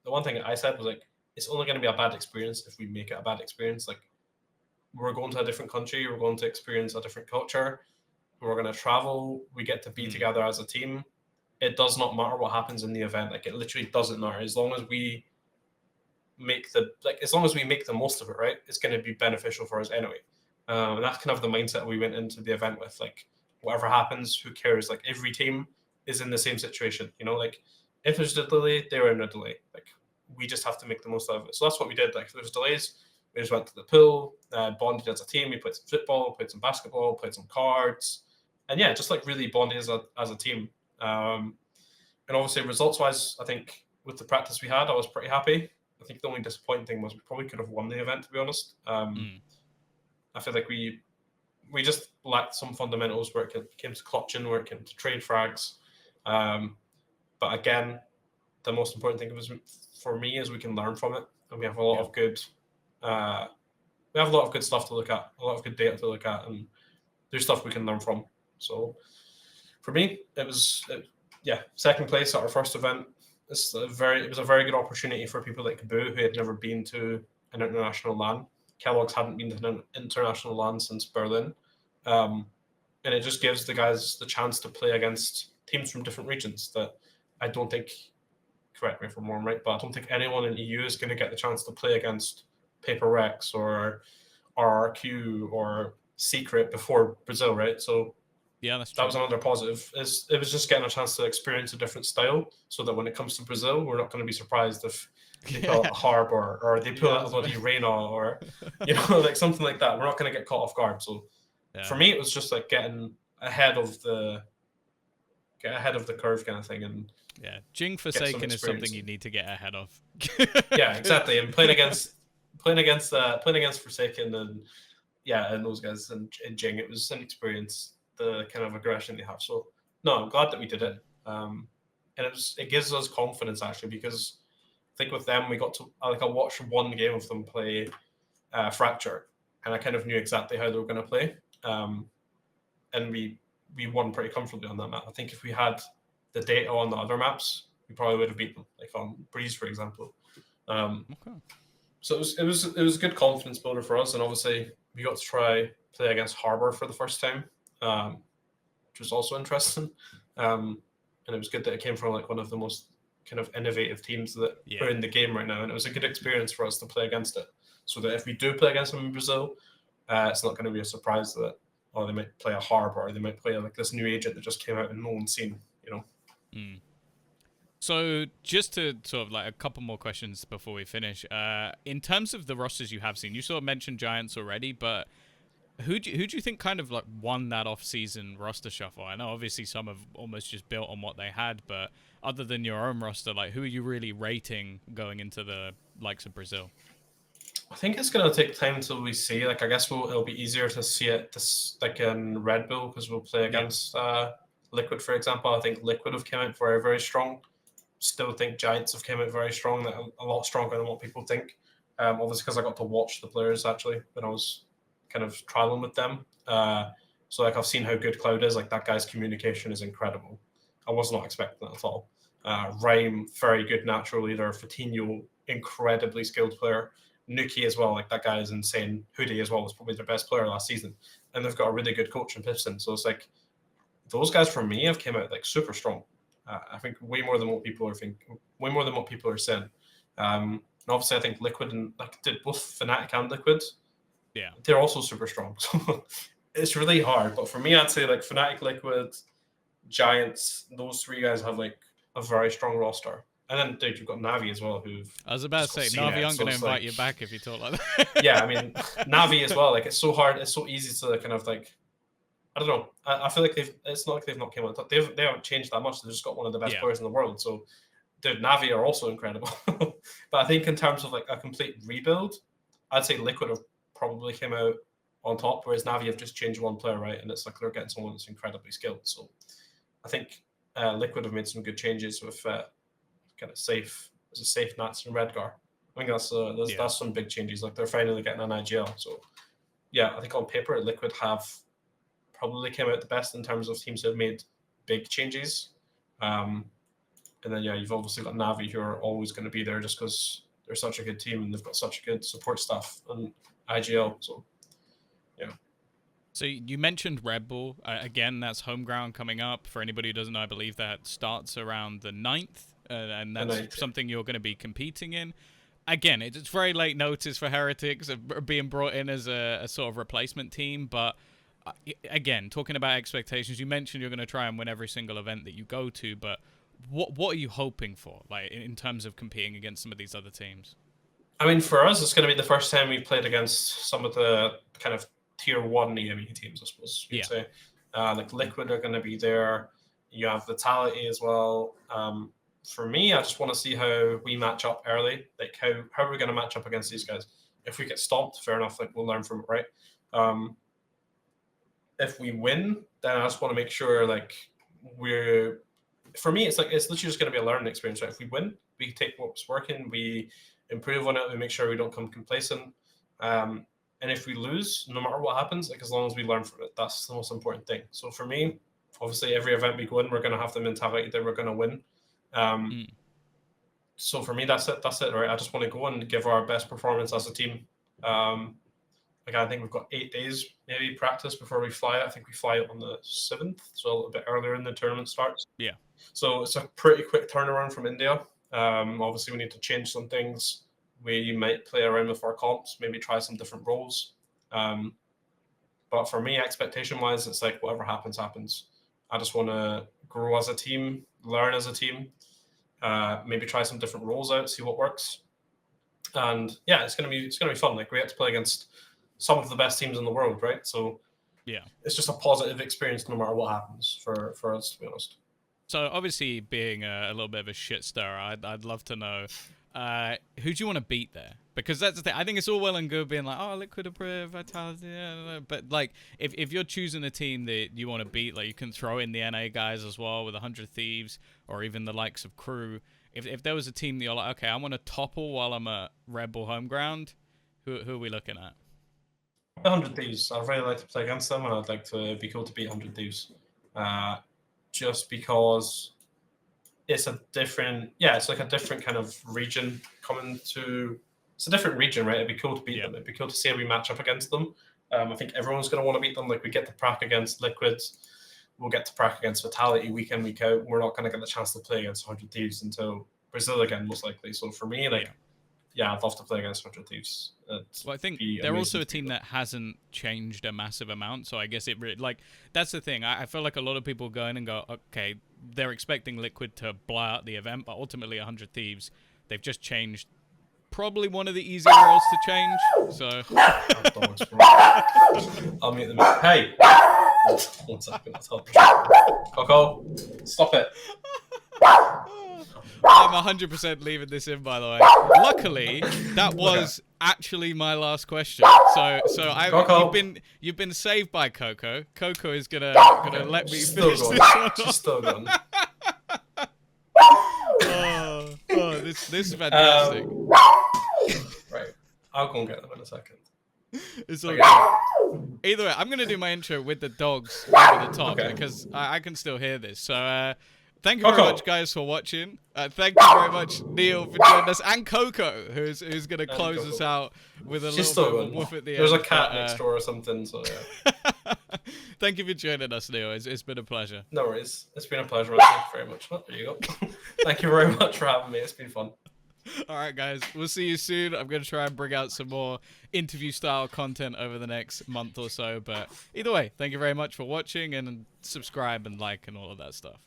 the one thing I said was like, it's only going to be a bad experience if we make it a bad experience. Like, we're going to a different country, we're going to experience a different culture, we're going to travel, we get to be together as a team. It does not matter what happens in the event. Like, it literally doesn't matter as long as we make the most of it, right? It's going to be beneficial for us anyway. And that's kind of the mindset we went into the event with. Like, whatever happens, who cares? Like, every team is in the same situation, you know. Like, if there's a delay, they're in a delay. Like, we just have to make the most of it. So that's what we did. Like, if there's delays, we just went to the pool, bonded as a team. We played some football, played some basketball, played some cards, and yeah, just like really bonded as a team. And obviously, results-wise, I think with the practice we had, I was pretty happy. I think the only disappointing thing was we probably could have won the event, to be honest. I feel like we just lacked some fundamentals where it came to clutching, where it came to trade frags. But again, the most important thing was for me is we can learn from it, and we have a lot of good. We have a lot of good stuff to look at, a lot of good data to look at, and there's stuff we can learn from. So for me, it was second place at our first event. It was a very good opportunity for people like Boo, who had never been to an international LAN. Kellogg's hadn't been to an international LAN since Berlin. And it just gives the guys the chance to play against teams from different regions that I don't think, correct me if I'm wrong, right, but I don't think anyone in EU is going to get the chance to play against Paper Rex or RRQ or Secret before Brazil, right? So Yeah, that's that true. was another positive. It was just getting a chance to experience a different style, so that when it comes to Brazil, we're not going to be surprised if they pull out Yeah. a Harbor or they pull Yeah, out a bloody Reyna or like something like that. We're not going to get caught off guard. So yeah. for me, it was just like getting ahead of the curve kind of thing and Yeah. Jing get some Forsaken is something experience. you need to get ahead of. Yeah, exactly. And playing against Forsaken and and those guys and Jing, it was an experience. The kind of aggression they have. So no, I'm glad that we did it. And it gives us confidence actually because I think with them we got to I watched one game of them play Fracture, and I kind of knew exactly how they were going to play. And we won pretty comfortably on that map. I think if we had the data on the other maps, we probably would have beat them, like on Breeze, for example. Okay. So it was a good confidence builder for us, and obviously we got to try play against Harbor for the first time, which was also interesting. And it was good that it came from like one of the most kind of innovative teams that Yeah. are in the game right now, and it was a good experience for us to play against it. So that if we do play against them in Brazil, it's not going to be a surprise that they might play a Harbor or they might play like this new agent that just came out and no one's seen. Mm. So just to sort of like a couple more questions before we finish. In terms of the rosters you have seen, you sort of mentioned Giants already, but who do you think kind of like won that off-season roster shuffle? I know obviously some have almost just built on what they had, but other than your own roster, like who are you really rating going into the likes of Brazil? I think it's going to take time until we see. Like, I guess it'll be easier to see it like in Red Bull because we'll play against Liquid, for example. I think Liquid have come out very, very strong. Still think Giants have come out very strong, a lot stronger than what people think. Obviously, because I got to watch the players actually when I was kind of trialing with them. So like I've seen how good Cloud is. Like that guy's communication is incredible. I was not expecting that at all. Rhyme, very good natural leader. Fatinho, incredibly skilled player. Nuki as well, like that guy is insane. Hoodie as well was probably their best player last season, and they've got a really good coach in Pipson. So it's like those guys for me have came out like super strong. I think way more than what people are thinking, way more than what people are saying. And obviously, I think Liquid and like did both Fnatic and Liquid, Yeah. they're also super strong. So it's really hard. But for me, I'd say like Fnatic, Liquid, Giants, those three guys have like a very strong roster. And then, dude, you've got Navi as well, who've I was about to say, Navi aren't going to invite you back if you talk like that. Yeah, I mean, Navi as well. Like, it's so hard. It's so easy to kind of like, I don't know. I feel like it's not like they've not came on top. They haven't changed that much. They've just got one of the best players in the world. So, dude, Navi are also incredible. But I think in terms of like a complete rebuild, I'd say Liquid have probably came out on top, whereas Navi have just changed one player, right? And it's like they're getting someone that's incredibly skilled. So, I think Liquid have made some good changes with kind of safe. There's a safe Nats and Redgar. I think that's some big changes. Like they're finally getting an IGL. So yeah, I think on paper Liquid have probably came out the best in terms of teams that have made big changes. And then you've obviously got Navi who are always going to be there just because they're such a good team and they've got such good support staff and IGL. So yeah. So you mentioned Red Bull. Again, that's home ground coming up. For anybody who doesn't know, I believe that starts around the 9th. And that's something you're going to be competing in. Again, it's very late notice for Heretics being brought in as a sort of replacement team. But again, talking about expectations, you mentioned you're going to try and win every single event that you go to. But what are you hoping for, like in terms of competing against some of these other teams? I mean, for us, it's going to be the first time we've played against some of the kind of tier 1 EME teams, I suppose you'd say. Like Liquid are going to be there. You have Vitality as well. For me, I just want to see how we match up early. Like how are we going to match up against these guys? If we get stomped, fair enough. Like we'll learn from it, right? If we win, then I just want to make sure like we're. For me, it's literally just going to be a learning experience, right? If we win, we take what's working, we improve on it, we make sure we don't come complacent. And if we lose, no matter what happens, like as long as we learn from it, that's the most important thing. So for me, obviously, every event we go in, we're going to have the mentality that we're going to win. So for me, that's it. That's it, right? I just want to go and give our best performance as a team. Like I think we've got 8 days maybe practice before we fly. I think we fly on the 7th, so a little bit earlier in the tournament starts. Yeah. So it's a pretty quick turnaround from India. Obviously, we need to change some things. We might play around with our comps, maybe try some different roles. But for me, expectation-wise, it's like whatever happens, happens. I just want to grow as a team, learn as a team, maybe try some different roles out, see what works. And yeah, it's gonna be fun. Like we have to play against some of the best teams in the world, right? So Yeah. it's just a positive experience no matter what happens for us, to be honest. So obviously, being a little bit of a shit stirrer, I'd love to know who do you want to beat there? Because that's the thing. I think it's all well and good being like, oh, Liquid are Vitality, but like if you're choosing a team that you want to beat, like you can throw in the NA guys as well with 100 Thieves or even the likes of Crew. If there was a team that you're like, okay, I want to topple while I'm at Red Bull home ground, who are we looking at? 100 Thieves. I'd really like to play against them, and I'd like to be cool to beat 100 Thieves. Just because it's a different, it's like a different kind of region coming to. It's a different region, right? It'd be cool to beat them. It'd be cool to see how we match up against them. I think everyone's going to want to beat them. Like we get the prac against Liquids, we'll get to prac against Vitality week in, week out. We're not going to get the chance to play against 100 Thieves until Brazil again, most likely. So for me, like, I'd love to play against 100 Thieves. Well, I think they're also a team that hasn't changed a massive amount, so I guess it like that's the thing. I feel like a lot of people go in and go, okay, they're expecting Liquid to blow out the event, but ultimately 100 Thieves, they've just changed probably one of the easier roles to change. So I'll meet them. Hey, 1 second. Let's help. Coco, stop it. I'm 100% leaving this in, by the way. Luckily, that was actually my last question. So you've been saved by Coco. Coco is gonna let me finish this one. She's still gone. This is fantastic. Right, I'll go and get them in a second. It's all good. Either way, I'm gonna do my intro with the dogs over the top because I can still hear this. So. Thank you very much, guys, for watching. Thank you very much, Neil, for joining us, and Coco, who's going to close us out with a little bit of a woof at the end. There's a cat next door or something, so yeah. Thank you for joining us, Neil. It's been a pleasure. No worries. It's been a pleasure. Thank you very much. There you go. Thank you very much for having me. It's been fun. All right, guys. We'll see you soon. I'm going to try and bring out some more interview-style content over the next month or so. But either way, thank you very much for watching, and subscribe and like and all of that stuff.